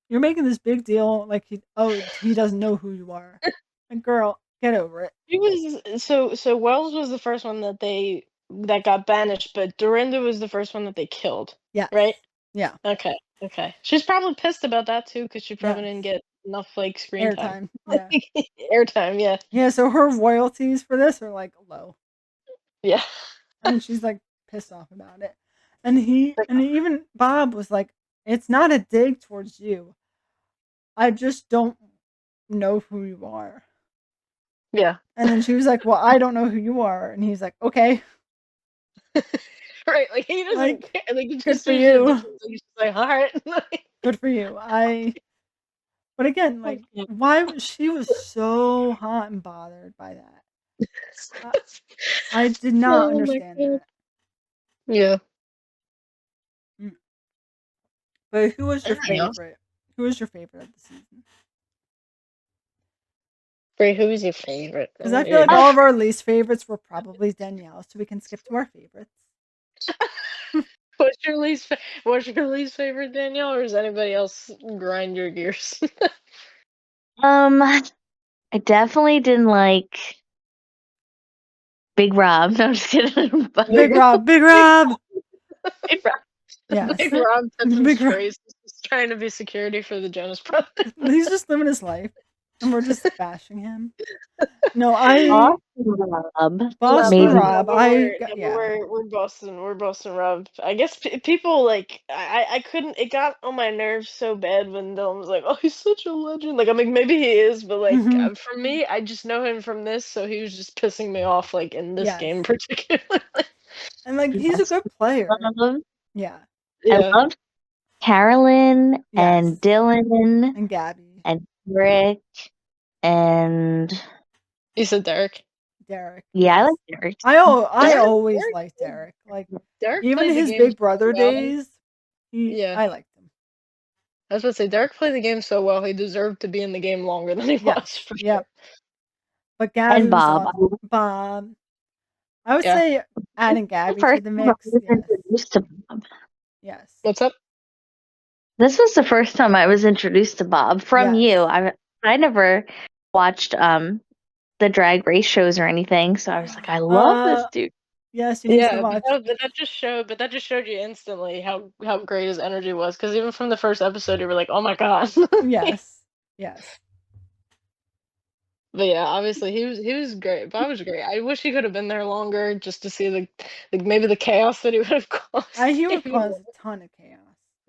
You're making this big deal like he doesn't know who you are. Like, girl, get over it. He was so Wells was the first one that got banished, but Dorinda was the first one that they killed, Yes. right? Yeah. Okay, okay. She's probably pissed about that too, because she probably Yes. didn't get enough like screen time, Airtime. Yeah. airtime. Yeah, Yeah, so her royalties for this are like low. yeah. And she's like pissed off about it. And even Bob was like, it's not a dig towards you. I just don't know who you are. Yeah. And then she was like, well, I don't know who you are. And he's like, okay. Right, like, he doesn't Like, care, like, it good just for shows you the you. difference, like, he's just like, "Alright." Good for you. But again, Like, like, why was she was so hot and bothered by that? I, I did not oh my understand god. that. Yeah. Mm. But who was your Anything else? favorite? Who was your favorite of the season? Ray, who is your favorite? Because I feel like Uh, all of our least favorites were probably Danielle, so we can skip to our favorites. What's your least favorite, Danielle, or does anybody else grind your gears? I definitely didn't like Big Rob. No, I'm just kidding. But Big Rob, Big Big Rob. Big Rob. Yes, Big Rob sets him Big Rob. straight. He's trying to be security for the Jonas Brothers. He's just living his life, and we're just bashing him. No, I Awesome Rob boss made me. Rob. Yeah. We're Boston Rob. I guess people like I couldn't. It got on my nerves so bad when Dylan was like, "Oh, he's such a legend." Like, I mean, maybe he is, but like, Hmm. for me, I just know him from this, so he was just pissing me off, like in this Yes, game particularly. and like he's a Yes, good player. love. Yeah. I Yeah, loved Carolyn and Yes, Dylan and Gabby, and Rick and you said Derek. Derek. yeah, I Yes, like Derek. I Derek, always Derek, liked Derek. Like Derek even played the his game Big so Brother well. days, Yeah, I liked him. I was about to say Derek played the game so well. He deserved to be in the game longer than he Yes, was for sure. yep. But Gabby And was Bob. on Bob. I would Yeah. say This adding was the Gabby to first the time I mix. was Yes, introduced to Bob. yes, What's up? This was the first time I was introduced to Bob from yes, you. I never watched the drag race shows or anything, so I was like, I love this uh, dude. yes. You need to Yeah, but watch. that just showed you instantly how great his energy was. Because even from the first episode, you were like, "Oh my god!" Yes, yes, But yeah, obviously he was great. Bob was great. I wish he could have been there longer just to see the maybe the chaos that he would have caused. He if would he cause a ton of chaos.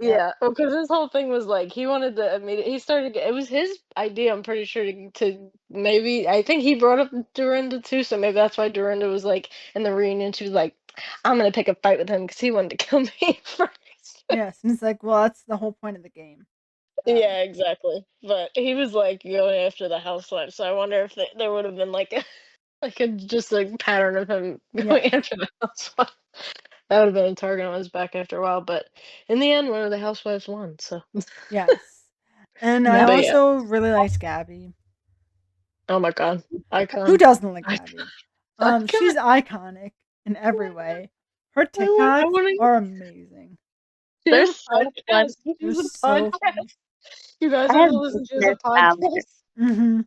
Yep. Yeah, because his whole thing was like he wanted to immediately. He started. It was his idea. I'm pretty sure to maybe. I think he brought up Dorinda too, so maybe that's why Dorinda was like in the reunion. She was like, "I'm gonna pick a fight with him because he wanted to kill me first." Yes, and it's like, well, that's the whole point of the game. Yeah, exactly. But he was like going after the housewife, so I wonder if there would have been like a like a just a pattern of him going Yes, after the housewife. That would have been a target on his back after a while. But in the end, one of the housewives won. So, yes. And I Yep. but yeah. also really liked Gabby. Oh my god, Who icon. doesn't like I Gabby? got. She's iconic in every way. Her I TikToks want to. are amazing. She They're has a so fun. podcast. She They're has a so funny. podcast. You guys I have have to listen. She has a business hours. podcast, Hmm.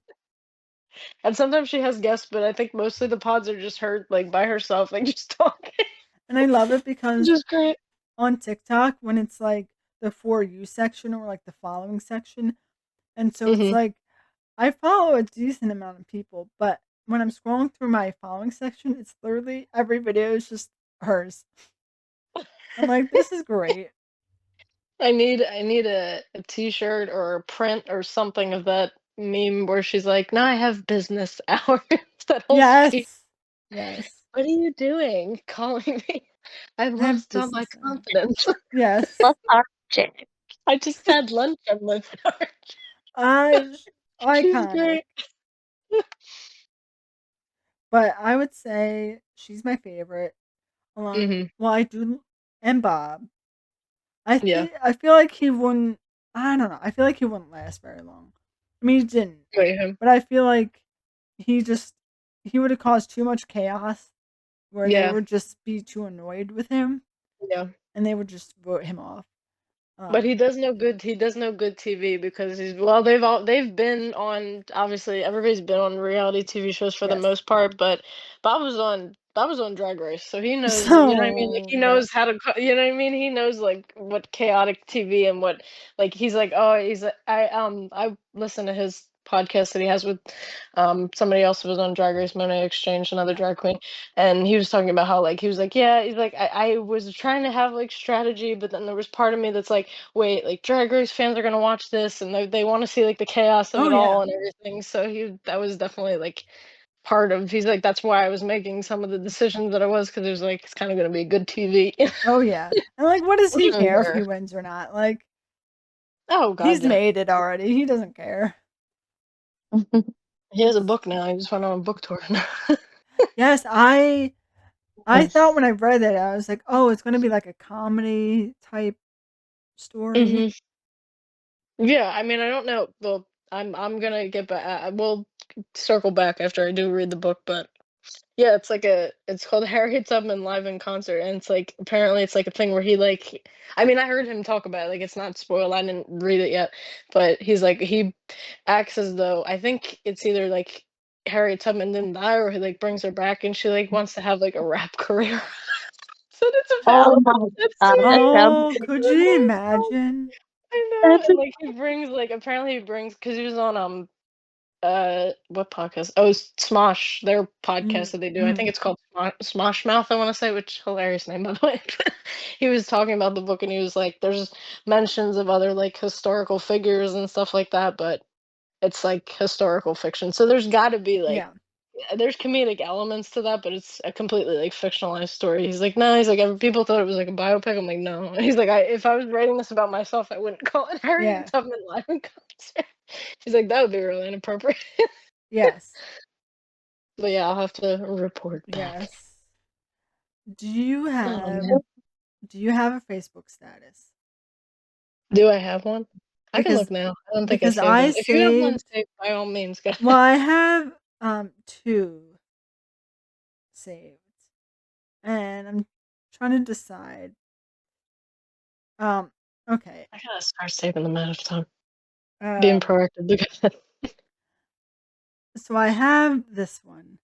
and sometimes she has guests. But I think mostly the pods are just her, like by herself, like just talking, And I love it which because is great. on TikTok, when it's like the For You section or like the following section, and so it's Hmm. like I follow a decent amount of people, but when I'm scrolling through my following section, it's literally every video is just hers. I'm like, this is great. I need a T-shirt or a print or something of that meme where she's like, "Now I have business hours." That whole speech. Yes. Yes. What are you doing calling me? I've I have lost all my business hours. confidence. Yes. Love our chick. I just had lunch on my porch. I She's iconic. great. But I would say she's my favorite. Along Hmm. well, I do and Bob. Yeah. I feel like he wouldn't I don't know. I feel like he wouldn't last very long. I mean he didn't. Wait, him. But I feel like he just he would have caused too much chaos where they Yeah. would just be too annoyed with him Yeah. and they would just vote him off. But he Um does know good. He does know good TV because they've been on, obviously everybody's been on reality TV shows for the yes. most part, but Bob was on Drag Race, so he knows, you know what I mean, like So he yep. knows how to you know what I mean, he knows like what chaotic TV and what, like he's like, oh, I listen to his podcast that he has with somebody else who was on Drag Race, Monet Exchange, another Yeah. drag queen, and he was talking about how like he was like, yeah, he's like, I was trying to have like strategy, but then there was part of me that's like, wait, like Drag Race fans are gonna watch this and they want to see like the chaos of Oh it all yeah. and everything. So that was definitely like part of. He's like, that's why I was making some of the decisions that I was, because it was like it's kind of going to be good TV. Oh yeah. And like, what does Which he is care if he rare. wins or not? Like, Oh he's God, yeah. made it already. He doesn't care. He has a It's book now. He just went on a book tour. yes, I thought Yes. when I read it, I was like, oh, it's gonna be like a comedy type story. Hmm. Yeah, I mean, I don't know. Well, I'm gonna get back. We'll circle back after I do read the book, but yeah, it's called Harriet Tubman Live in Concert, and it's like apparently it's like a thing where he like, I mean, I heard him talk about it, like it's not spoiled, I didn't read it yet, but he's like he acts as though, I think it's either like Harriet Tubman didn't die or he like brings her back and she like wants to have like a rap career. That's what it's about. Oh my That's god, that sweet. sounds Oh, could That's you what it's about. imagine? I know, that's and like he brings like apparently he brings because he was on what podcast? Oh, it's Smosh, their podcast Mm, that they do. I mm, think it's called Smosh Mouth, I want to say, which hilarious name by the way. He was talking about the book and he was like, there's mentions of other like historical figures and stuff like that, but it's like historical fiction. So there's got to be like yeah, there's comedic elements to that, but it's a completely like fictionalized story. He's like, no, he's like, people thought it was like a biopic. I'm like, no. He's like, if I was writing this about myself, I wouldn't call it Harriet yeah, Tubman Live in Concert. He's like, that would be really inappropriate. yes, But yeah, I'll have to report back. yes. Do you Oh have man. do you have a Facebook status? Do I have one? I can Because look now. I don't think I because saved I one. If you have one saved saved, by all means, go well, ahead. I have two saved, and I'm trying to decide. Um, okay. I gotta start saving them out of time. Being Um, proactive. Look at that. so I have this one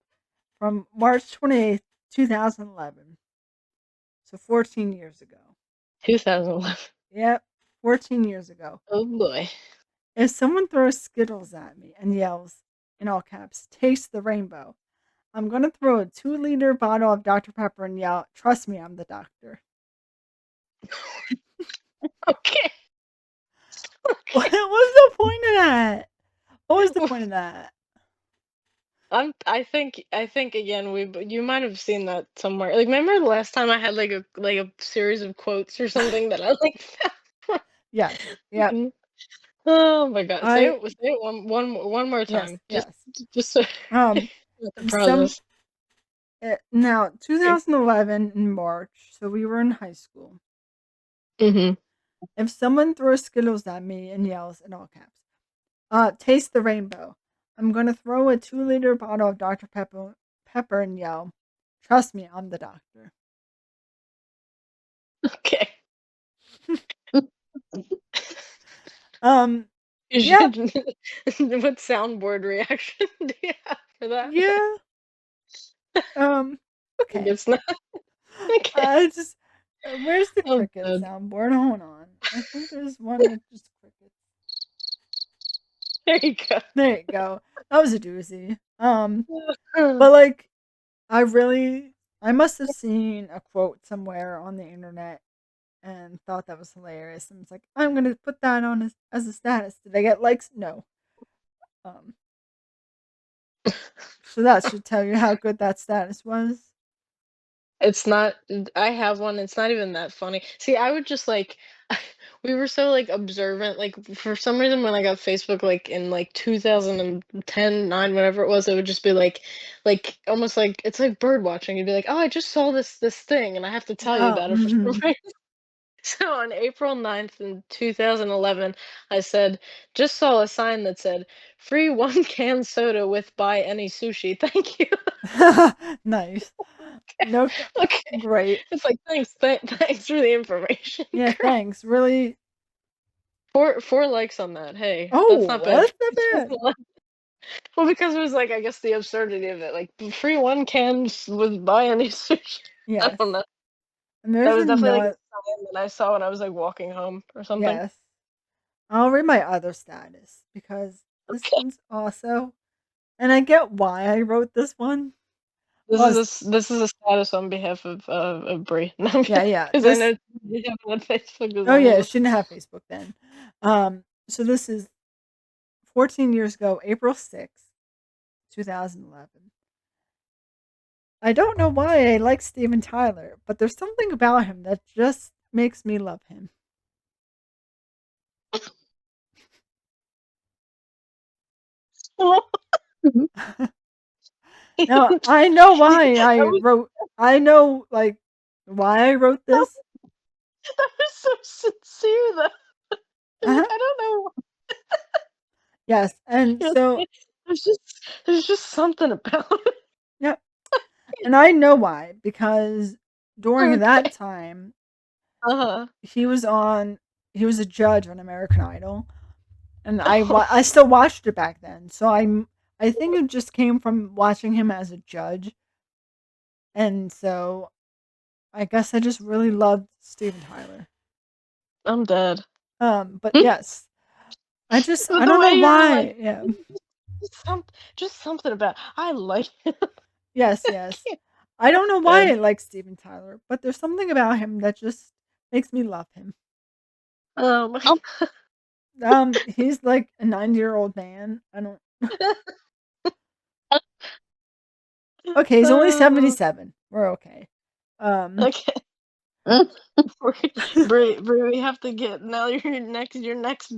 from March 28th, 2011. So 14 years ago. 2011. Yep, 14 years ago. Oh boy. If someone throws Skittles at me and yells in all caps, "Taste the rainbow," I'm gonna throw a 2-liter bottle of Dr. Pepper and yell, "Trust me, I'm the doctor." Okay. What Okay. was the point of that? What was the point of that? I think again you might have seen that somewhere. Like remember the last time I had like a series of quotes or something that I like found? Yes. Yep. Mhm. Oh my god. Say I it say it one more yes, time. Just yes. just so Um with the if some process. now 2011 in March, so we were in high school. Mhm. If someone throws Skittles at me and yells in all caps, "Taste the rainbow," I'm gonna throw a 2-liter bottle of Dr. Pepper and yell, "Trust me, I'm the doctor." Okay. Um, You yeah, should what soundboard reaction do you have for that? yeah. Um, I okay. guess not. Okay. I just where's the Oh cricket god. soundboard? Hold on. I think there's one with just crickets. There you go. There you go. That was a doozy. But like I must have seen a quote somewhere on the internet and thought that was hilarious. And it's like, I'm gonna put that on as a status. Did I get likes? No. Um, so that should tell you how good that status was. It's not I have one, it's not even that funny. See, I would just like we were so like observant, like for some reason when I got Facebook like in like 2010, 9, whatever it was, it would just be like almost like it's like bird watching. You'd be like, "Oh, I just saw this thing and I have to tell you Oh, about it for some mm-hmm. reason." So on April 9th in 2011, I said, "Just saw a sign that said, 'Free one can soda with buy any sushi.' Thank you." Nice. No, Okay. great. It's like, thanks, thanks for the information, Yeah, girl. thanks. Really. Four likes on that. Hey, that's Oh, not bad. that's not bad. Well, because it was like, I guess the absurdity of it, like free one cans with buy any sushi. I Yes. don't know. And That there's was definitely like a another. sign that I saw when I was like walking home or something. Yes. I'll read my other status because this Okay, one's also, and I get why I wrote this one. Plus, this is a status on behalf of Brie, yeah, yeah. because I This. know you have on Facebook as Oh long as yeah, us. she didn't have Facebook then. So this is 14 years ago, April 6th, 2011. I don't know why I like Steven Tyler, but there's something about him that just makes me love him. Now, I know why I know, like, why I wrote this. That was so sincere, though. Uh-huh. I don't know. Yes, and so There's just there's just something about it. yeah, and I know why, because during that Okay. time, Uh-huh. he was on he was a judge on American Idol, and I still watched it back then. So I think it just came from watching him as a judge, and so I guess I just really loved Steven Tyler. I'm dead. But yes, I The don't way know you were like, why. Yeah. just, some, just something about I like it. Yes, yes. I don't know why Dead. I like Steven Tyler, but there's something about him that just makes me love him. Um, He's like a 90-year-old man. I don't. Okay, he's only uh, 77. We're okay. Um, okay. Brie, we have to get now. Your next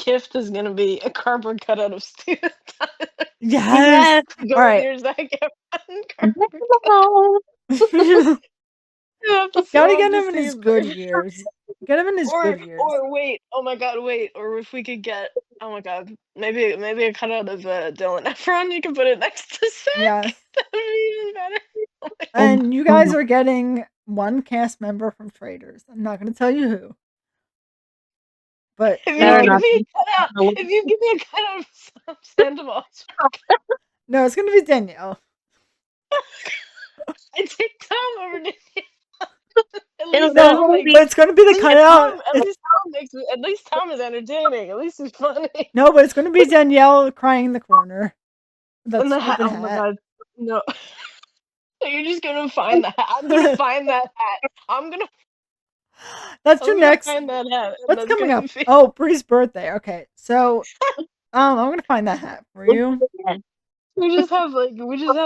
gift is gonna be a cardboard cutout of Steven Tyler. yes. Yes. To go All with right. your Zac Efron cardboard cutout. No. You have to see. Gotta I'll have get to him in see his if good years. Get him in his good years. or wait. Oh my God, wait. Or if we could get. Oh my God. Maybe a cutout of Dylan Efron. You can put it next to Zac. Yes. That would be even better. Oh my Oh, And you oh guys my are getting one cast member from Traitors. I'm not gonna tell you who, but If you better give you'll. not me be. a cutout, if you give me a cutout of Sandoval's, No, it's gonna be Danielle. I take Tom over Nick. At It'll least No, Tom definitely makes but it's gonna be the cutout. At least Tom makes me. At least Tom is entertaining. At least he's funny. No, but it's gonna be Danielle crying in the corner. That And the hat. stupid Oh my hat. God. No. You're just gonna find the hat. I'm gonna find that hat. I'm gonna. That's I'm your gonna next. find that hat, and What's that's coming gonna up? be. Oh, Bree's birthday. Okay, so I'm gonna find that hat for you. We just have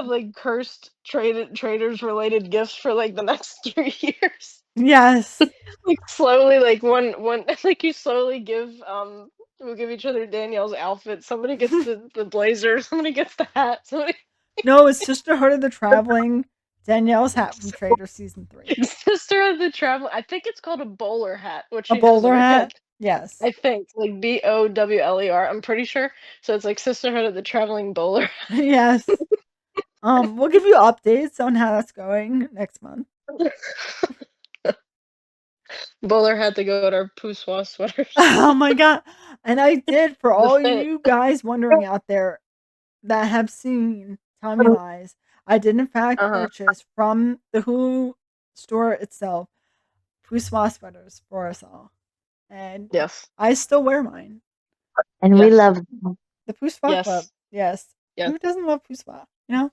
like cursed traders related gifts for like the next 3 years. Yes. Like slowly, like one like you slowly give we'll give each other Danielle's outfit. Somebody gets the blazer, somebody gets the hat, somebody No, it's Sisterhood of the Traveling. Danielle's hat from Trader Season 3. Sister of the Travel. I think it's called a bowler hat, what A she has on bowler her hat? head. Yes. I think like BOWLER. I'm pretty sure. So it's like Sisterhood of the Traveling Bowler. Yes. We'll give you updates on how that's going next month. Bowler hat to go with our poussoir sweaters. Oh my god. And I did, for The all fit. you guys wondering out there that have seen Tommy Lies, I did in fact Uh-huh. purchase from the Hulu store itself poussoir sweaters for us all. And Yes. I still wear mine. And we Yes. love them. The Poussoir Club. Yes. Yes. Yes. Who doesn't love Poussoir? You know?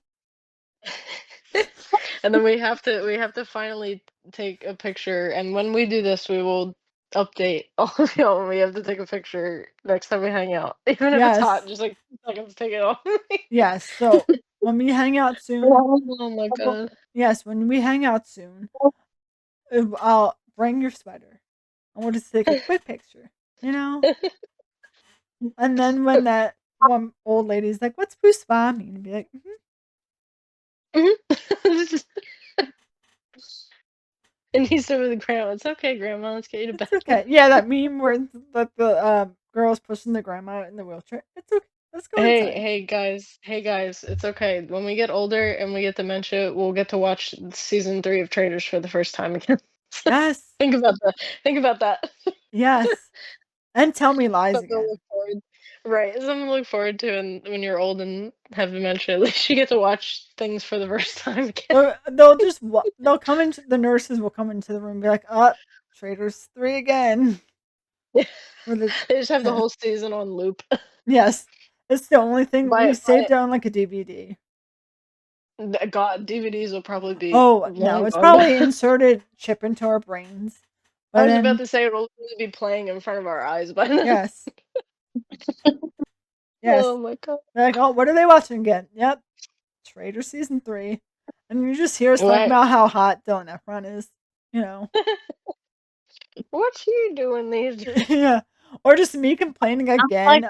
And then we have to finally take a picture, and when we do this we will update all of y'all when we have to take a picture next time we hang out. Even if it's hot, Yes. just like seconds take it off. Yes. So when we hang out soon, Oh my God. yes, when we hang out soon, I'll bring your sweater and we'll just take a quick picture, you know? And then when that one old lady's like, "What's Poussoir mean?" Be like, Mhm. And he's over the grandma. It's okay, Grandma. Let's get you to bed. "It's okay." Yeah, that meme where the girl's pushing the grandma in the wheelchair. It's okay. Let's go inside. Hey guys, it's okay. When we get older and we get dementia, we'll get to watch season 3 of Traitors for the first time again. Yes. Think about that. Think about that. Yes. And tell me lies Something to again. look forward. Right, something to look forward to, and when you're old and have dementia, at least you get to watch things for the first time again. They'll come into the nurses will come into the room and be like, Traders 3 again. With the They just have the whole season on loop. yes, it's the only thing we By saved it on like a DVD. God, DVDs will probably be Oh no, long it's gone by. probably inserted chip into our brains. I But was about then to say it'll really be playing in front of our eyes by then. yes, yes, Oh my God. they're like, oh, what are they watching again? Yep, Trader season 3. And you just hear us talking What? about how hot Dylan Efron is, you know. What you doing these days? Yeah. Or just me complaining I'm like, again.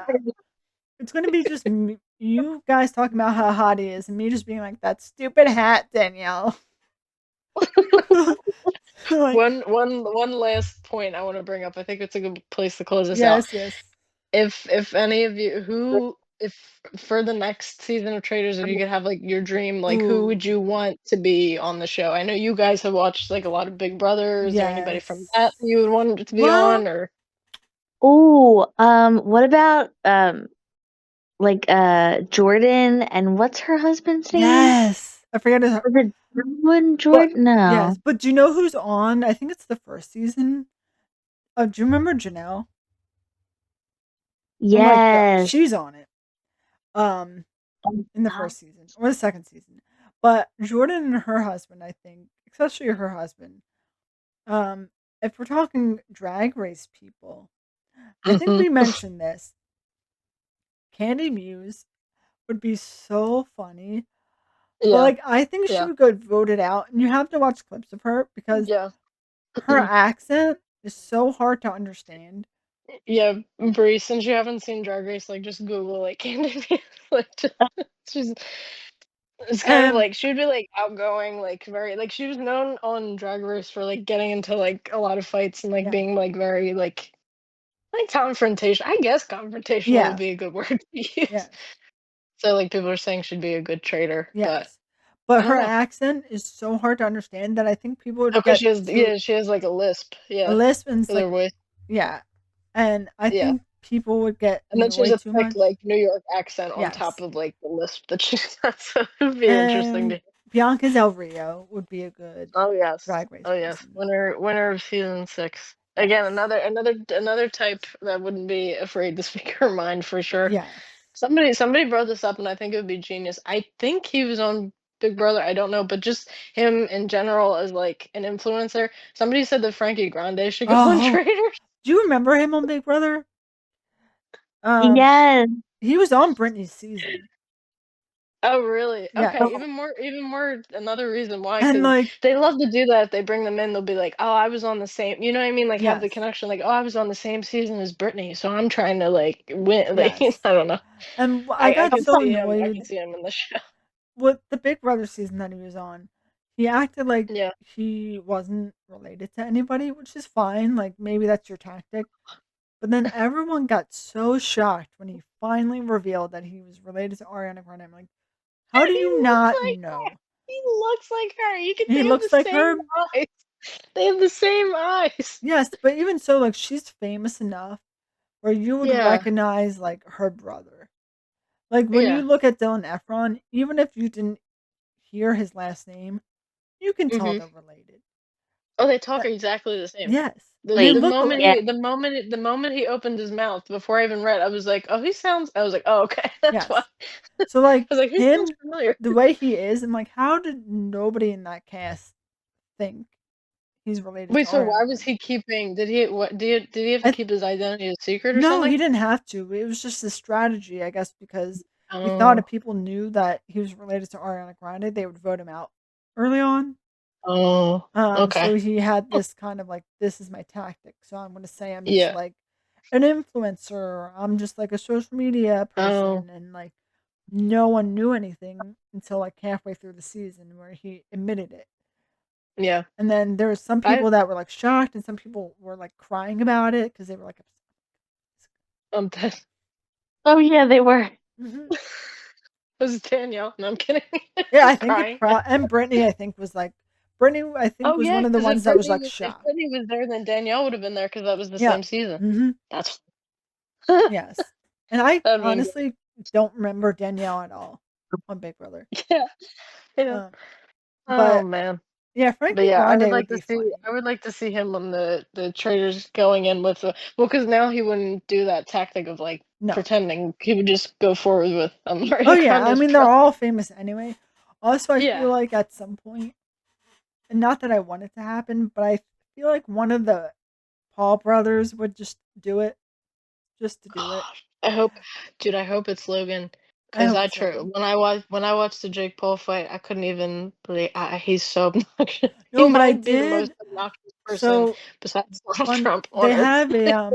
It's gonna be just me, you guys talking about how hot he is, and me just being like, "That stupid hat, Danielle." Like, One last point I want to bring up. I think it's a good place to close this out. yes, yes. If any of you who if for the next season of Traitors, if you could have like your dream, like who would Ooh, you want to be on the show? I know you guys have watched like a lot of Big Brother. Is there anybody from that yes. you would want it to be Well, on or ooh, what about like Jordan and what's her husband's name? yes. I forget his, Was it Jordan? but Jordan? No. yes. But do you know who's on? I think it's the first season. Do you remember Janelle? I'm like, Yes. she's on it. Um, in the Oh, first season or the second season. But Jordan and her husband, I think, especially her husband, um, if we're talking drag race people, I think Mhm. we mentioned this. Candy Muse would be so funny. But Yeah, like I think she yeah, would get voted out and you have to watch clips of her because yeah. her accent is so hard to understand. Yeah, Bree, since you haven't seen Drag Race, like just Google like Candy Muse, like just, she's it's kind of And like she would be like outgoing, like very like she was known on Drag Race for like getting into like a lot of fights and like yes. being like very like confrontation. I guess confrontational would Yeah. be a good word to use. Yes. So like people are saying she'd be a good traitor, but Yes. I But don't her know. accent is so hard to understand that I think people would Okay, get to she has like a lisp, a yeah, lisp and it's with her like, voice, yeah. And I yeah. think people would get And then she has annoyed a too thick, much. like, New York accent on top Yes. of, like, the lisp that she's got, so it would be interesting And to Bianca Del Rio would be a good Oh, yes. drag race Oh, yes. person. Winner of season 6. Again, Yes. another type that wouldn't be afraid to speak her mind for sure. Yes. Somebody brought this up, and I think it would be genius. I think he was on Big Brother, I don't know, but just him in general as, like, an influencer. Somebody said that Frankie Grande should go on Oh, Traitors. do you remember him on Big Brother? Um, yes. he was on Britney's season. Oh, really? Yes. Okay, even more another reason why, And because like, they love to do that. They bring them in, they'll be like, "Oh, I was on the same," you know what I mean? Like have the yes. connection, like, "Oh, I was on the same season as Britney, so I'm trying to like win." Like Yes. I don't know. And I I got could so see him. I annoyed could see him in the show. with the Big Brother season that he was on. He acted like Yeah. he wasn't related to anybody, which is fine. Like maybe that's your tactic. But then everyone got so shocked when he finally revealed that he was related to Ariana Grande. I'm like, how do He you looks not like her. know? He looks like her. You could. He They have the looks like same her. eyes. They have the same eyes. Yes, but even so, like she's famous enough where you would Yeah. recognize like her brother. Like when you Yeah. look at Dylan Efron, even if you didn't hear his last name, you can tell Mhm. they're related. Oh, they talk That, exactly the same. yes, The they Like, the look moment alike. yeah. he opened his mouth before I even read, I was like, "Oh, he sounds." I was like, "Oh, okay, that's why." Yes. I So like was like, "He sounds him, familiar." the way he is, I'm like, how did nobody in that cast think he's related to Wait, so why Ariana was Grande? he keeping? Did he have to I keep his identity a secret or No, something? he didn't have to. It was just a strategy, I guess, because he thought if Oh, people knew that he was related to Ariana Grande, they would vote him out early on. oh, okay, So he had this kind of like, this is my tactic. So I'm gonna say I'm just yeah. like an influencer. I'm just like a social media Oh, person, and like no one knew anything until like halfway through the season where he admitted it. yeah. And then there was some I people that were like shocked, and some people were like crying about it because they were like, that Oh yeah, they were. hmm was Danielle. No, I'm kidding. yeah, I think it Crying. and Brittany, I think was like Brittany, I think Oh was yeah, one of the because ones that was like shocked. If Brittany was there, then Danielle would have been there because that was the Yeah. same season. hmm That's Yes. And I that'd been good. honestly don't remember Danielle at all on Big Brother. Yeah, yeah. Um, Oh but man. yeah, But Frankie yeah, Grande would be funny. I would like to see him on the Traitors going in with the well, because now he wouldn't do that tactic of like No. pretending. He would just go forward with Oh Ariana yeah, I Grande's mean they're brother. all famous anyway. Also, I Yeah. feel like at some point, and not that I want it to happen, but I feel like one of the Paul brothers would just do it, just to do it. Gosh, I hope, dude. I hope it's Logan. I Is hope that so. true? When I watched the Jake Paul fight, I couldn't even believe he's so obnoxious. He No, but I might be the most did. obnoxious person So besides Donald on Trump on they earth. have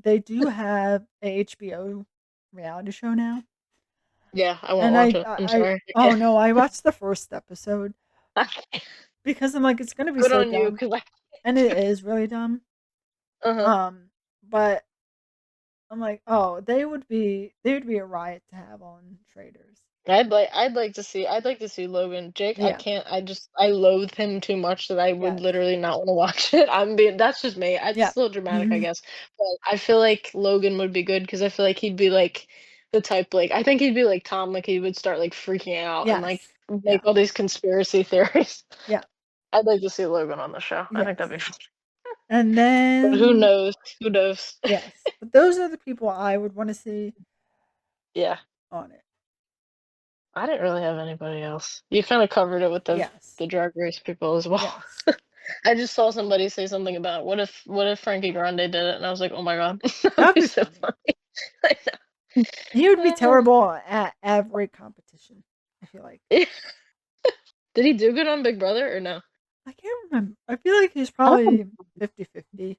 they do have a HBO reality show now. Yeah, I won't And watch it. I'm sorry. I oh can't. no, I watched the first episode I can't. because I'm like it's going to be Good so on you, dumb, because I and it is really dumb. uh-huh. Um but I'm like, "Oh, they would be a riot to have on Traitors." I'd like to see Logan. Jake, I Yeah. can't I loathe him too much that I would Yes. literally not want to watch it. I'm being That's just me. It's Yeah. still dramatic, I Mhm. guess. But I feel like Logan would be good because I feel like he'd be like the type, like, I think he'd be like Tom, like he would start like freaking out and like Yes. make Yeah. all these conspiracy theories. Yeah. I'd like to see Logan on the show. I think that'd be Yes. fun. And But who then knows? Who knows? yes, but those are the people I would want to see Yeah. on it. I didn't really have anybody else. You kind of covered it with Yes. the drag race people as well. Yes. I just saw somebody say something about what if Frankie Grande did it, and I was like, oh my god, that'd That'd be be so funny. funny. I He would be know. terrible at every competition, I feel like. Yeah. Did he do good on Big Brother or no? I can't remember. I feel like he's Oh, probably 50-50.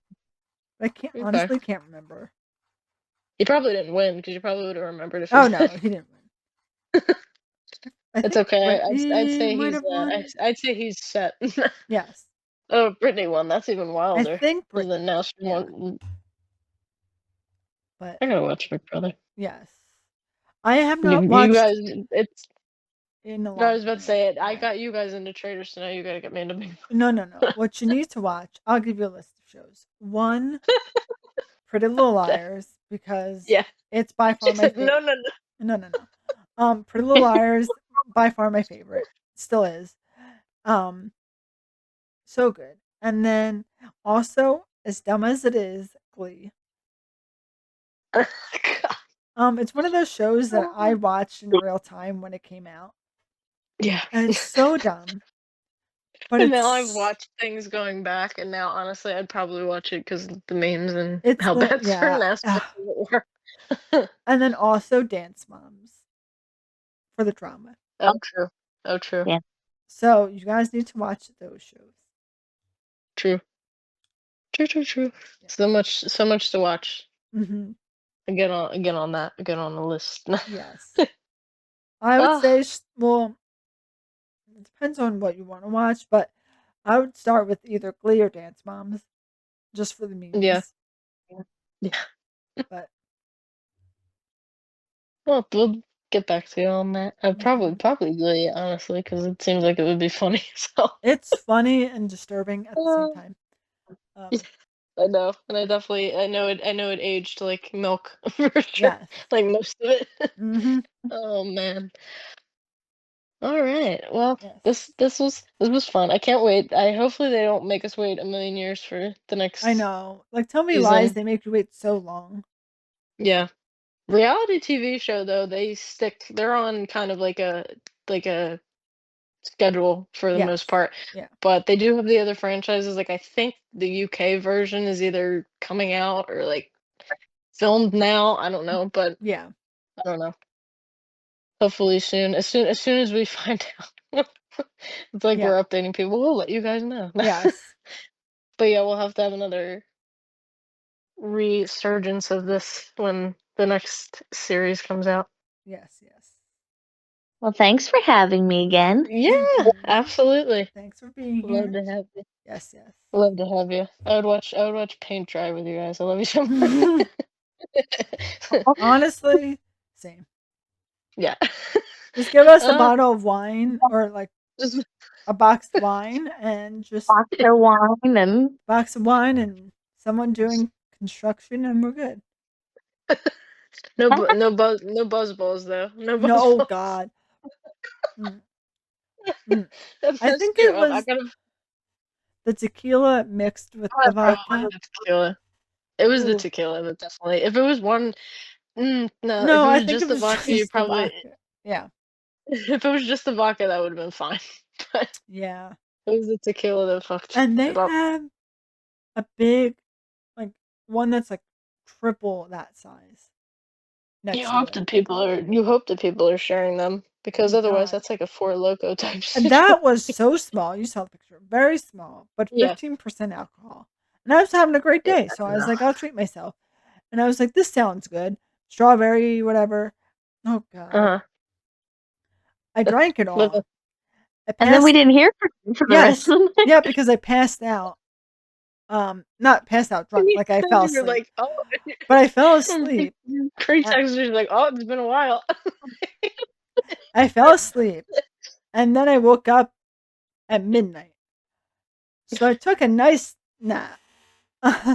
But I can't Okay. honestly can't remember. He probably didn't win because you probably would have remembered if he Oh did. no, he didn't win. I It's think okay. I'd Brittany say might he's have won. I'd say he's set. Yes. Oh, Brittany won. That's even I wilder. think Because then Brittany. now she Yeah. won. But I gotta watch Big Brother. yes. I have not You watched guys, it's. in a I long was about to time. say it. I Yeah. got you guys into Traitors, so now you gotta get me into Big No, no, no. Brother. What you need to watch, I'll give you a list of shows. One, Pretty Little Okay. Liars, because Yeah. it's by far She my said, favorite. no, no, no. No, no, no. Pretty Little Liars, by far my favorite. Still is. Um, so good. And then also, as dumb as it is, Glee. It's one of those shows that I God. watched in real time when it came out. Yeah. And it's so dumb, but And now I've watched things going back, and now honestly, I'd probably watch it because the memes and it's how the bad yeah. certain aspects of it were. And then also Dance Moms for the drama. Oh, true. Oh, true. Yeah. So you guys need to watch those shows. True. True, true, true. Yeah. So much to watch. Hmm. Get on that. Get on the list. Yes. I would Oh, say, well, it depends on what you want to watch, but I would start with either Glee or Dance Moms, just for the yeah. memes. Yeah. But Well, we'll get back to you on that. mhm. Probably, honestly, because it seems like it would be funny. So, It's funny and disturbing at the same uh, time. yeah, Um, I know, and I know it aged like milk for sure, yes. like most of it. Hmm. Oh man. All right. Well, Yes. this was fun. I can't wait. I hopefully they don't make us wait a million years for the I next know. Like, Tell Me Lies, season. they make you wait so long. Yeah. Reality TV show though, they're on kind of like a schedule for the Yes. most part. Yeah. But they do have the other franchises. Like I think the UK version is either coming out or like filmed now. I don't know, but Yeah. I don't know. Hopefully soon. As soon as we find out. It's like Yeah. we're updating people. We'll let you guys know. Yes. But yeah, we'll have to have another resurgence of this when the next series comes out. Yes. Yes. Well, thanks for having me again. Yeah, Hmm. absolutely. Thanks for being Love here. to have you. Yes. Yes. Love to have you. I would watch paint dry with you guys. I love you so much. Honestly, same. Yeah. Just give us a Uh, bottle of wine or like just a boxed wine and just Boxer wine and box of wine and someone doing construction and we're good. no buzz balls though. No No, buzz oh balls. God. Mm, mm. I That's think true. it I was gotta the tequila mixed with the probably vodka. the tequila. It was the Ooh. tequila, but definitely. If it was one, no. If No, it I was think just it the was vodka, you just the probably. vodka. Yeah. If it was just the vodka, that would have been fine. But Yeah. it was the tequila that fucked And they it up. have a big, like, one that's like triple that size. next You to hope it. that people are sharing them, because Oh otherwise God. that's like a Four Loco type And situation. that was so small. You saw the picture. Very small, but Yeah. 15% alcohol. And I was having a great Yeah. day. So I was No. like, I'll treat myself. And I was like, this sounds good. Strawberry, whatever. Oh God. Uh-huh. I drank it Living. all. I And then we passed. didn't hear from him for the rest Yes. of the night. Yeah, because I passed out. Not passed out drunk. Like I fell You're asleep. like, oh. But I fell asleep. Great And text. You're like, oh, it's been a while. I fell asleep. And then I woke up at midnight. So I took a nice nap.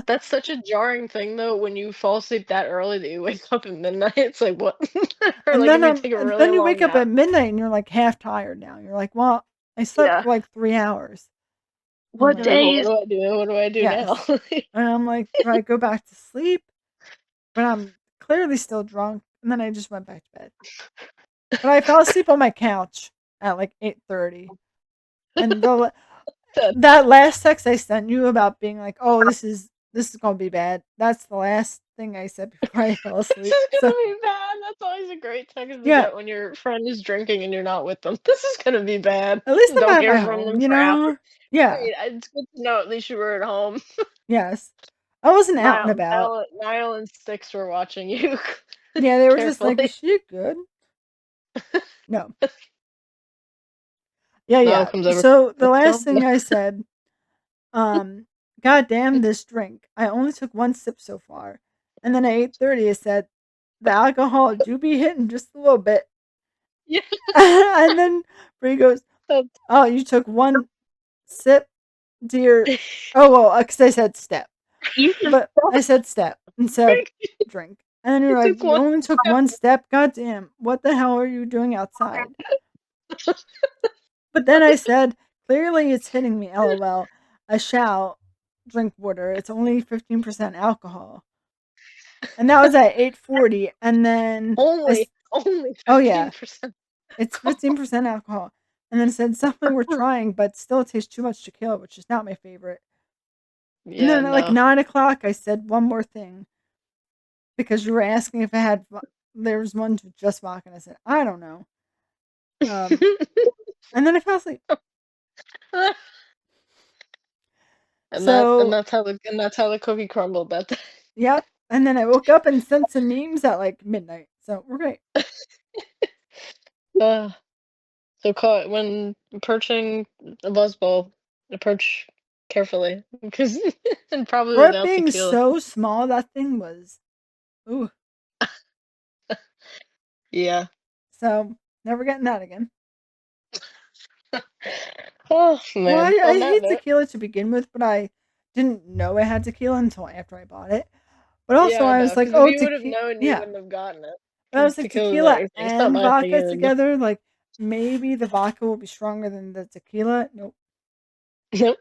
That's such a jarring thing, though, when you fall asleep that early that you wake up at midnight. It's like, what? Or And like if then you take a and really then you long wake up nap. at midnight and you're like half tired now. You're like, well, I slept Yeah. for like 3 hours. I'm What You're like, like, well, what days? do I do? What do I do now? yes. And I'm like, do I go back to sleep? But I'm clearly still drunk. And then I just went back to bed. But I fell asleep on my couch at like 8:30. And that last text I sent you about being like, oh, this is gonna be bad. That's the last thing I said before I fell This asleep. is So gonna be bad. That's always a great text to yeah, get when your friend is drinking and you're not with them. This is gonna be bad. at least I'm Don't at my hear from home, them you for hours. know? Yeah. It's good to know at least you were at home. Yes. I wasn't out and Niall, about. Niall, Niall and Six were watching you Yeah, they were just like, is carefully. she good? No. Yeah, Niall yeah. comes over. So the What's last going thing on? I said, God damn this drink. I only took one sip so far. And then at 8:30 I said, the alcohol do be hitting just a little bit. Yeah. And then Bree goes, oh, you took one sip, dear. Oh, well, because I said step. You just But I said step instead of drink. And then You you're like, took you one only took step. one step? God damn. What the hell are you doing outside? But then I said, clearly it's hitting me, lol. I shall drink water. It's only 15% alcohol. And that was at 8:40. And then Only oh yeah, 15%. it's 15% alcohol. And then it said something we're trying, but still it tastes too much tequila, which is not my favorite. And Yeah, then at like no. 9 o'clock, I said one more thing because you were asking if I had. There was one with just vodka, and I said I don't know. And then I fell asleep. And So that's how the cookie crumbled that day. yep. And then I woke up and sent some memes at like midnight. So we're great. Uh, so when approaching a buzzball, approach carefully because and probably For it without being tequila. so small, that thing was. Ooh. Yeah. So never getting that again. Oh Well, man. I On that hate note, tequila to begin with, but I didn't know I had tequila until after I bought it. But yeah, also, I I know. was like, Because if oh, you would have tequila. known, you Yeah. wouldn't have gotten it. But I Because was like, tequila is not tequila your thing. It's not and my thing vodka either. together, like maybe the vodka will be stronger than the tequila. Nope. Nope.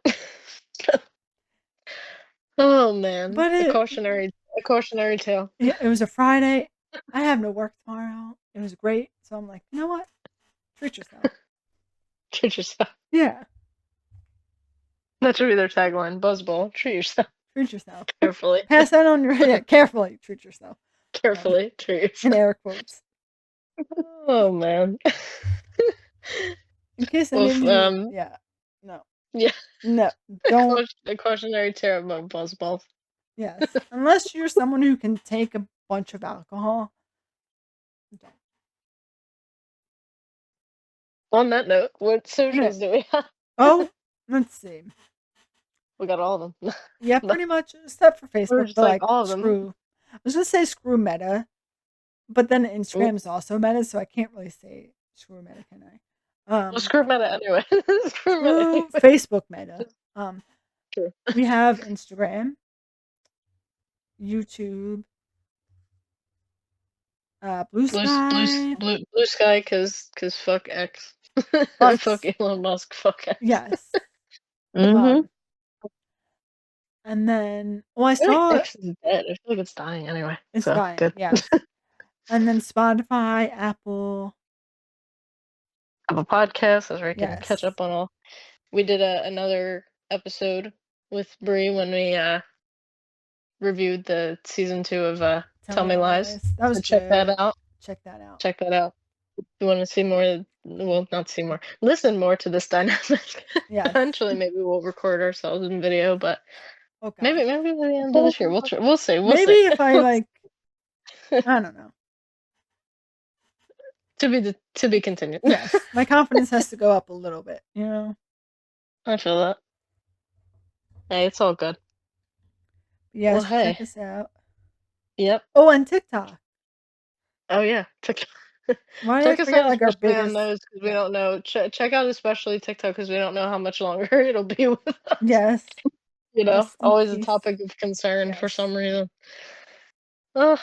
Oh man, But a cautionary tale. it was a Friday. I have no work tomorrow. It was great. So I'm like, you know what? Treat yourself. Treat yourself. Yeah. That should be their tagline. Buzzball. Treat yourself Treat yourself. carefully. Pass that on your yeah, carefully treat yourself. Carefully treat In yourself. air quotes. Oh man. In case Well, any of you yeah. No. yeah, No. Don't a cautionary tale about buzzballs. yes. Unless you're someone who can take a bunch of alcohol. Don't. On that note, what Okay. socials do we have? Oh, let's see. We got all of them. Yeah, No, pretty much except for we're Facebook, just but like like all of them. screw I was gonna say screw Meta, but then Ooh, Instagram is also Meta, so I can't really say screw Meta, can I? well, screw meta anyway. Screw meta Screw anyway. Facebook Meta. True. We have Instagram, YouTube, Blue Sky. Blue sky, cause fuck X. Fuck Bucks. Elon Musk. Fuck X. Yes. Mhm. Um, and then I I think saw X is dead. I feel like it's dying anyway. it's So dying. good. Yes. And then Spotify, Apple. Have a podcast. That's where I can catch Yes. up on all. We did another episode with Bree when we reviewed the season 2 of Tell Me Lies. That was So check good. that out. Check that out. Check that out. If you want to see more, well, not see more, listen more to this dynamic. Yes. Eventually, maybe we'll record ourselves in video, but Oh God. maybe by the end of this year, we'll try. We'll see. We'll Maybe see. if I like, I don't know. To be continued. Yes, my confidence has to go up a little bit. You know. I feel that. Hey, it's all good. Well, Yes, hey. check us out. Yep. Oh, and TikTok. Oh yeah. TikTok. Why did I Check us forget out, like our especially on biggest? those, because we don't know. Check out especially TikTok, because we don't know how much longer it'll be with us. Yes. You know, Rest in always a peace. topic of concern for Yes. some reason. Oh,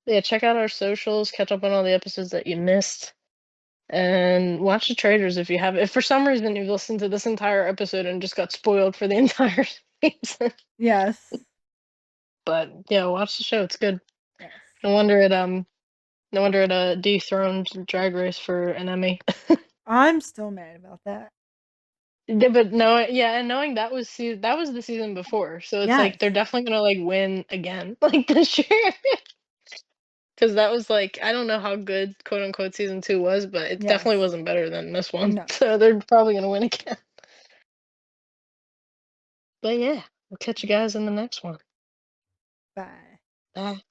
yeah. Check out our socials. Catch up on all the episodes that you missed. And watch the Traitors if you have. If for some reason you've listened to this entire episode and just got spoiled for the entire season, Yes. but yeah, watch the show. It's good. Yes. No wonder it dethroned Drag Race for an Emmy. I'm still mad about that. Yeah, but no, yeah, and knowing that was the season before, so it's Yes. like they're definitely gonna like win again, like this year, because that was like I don't know how good quote unquote season 2 was, but it Yes. definitely wasn't better than this one. No. So they're probably gonna win again. But yeah, we'll catch you guys in the next one. Bye. Bye.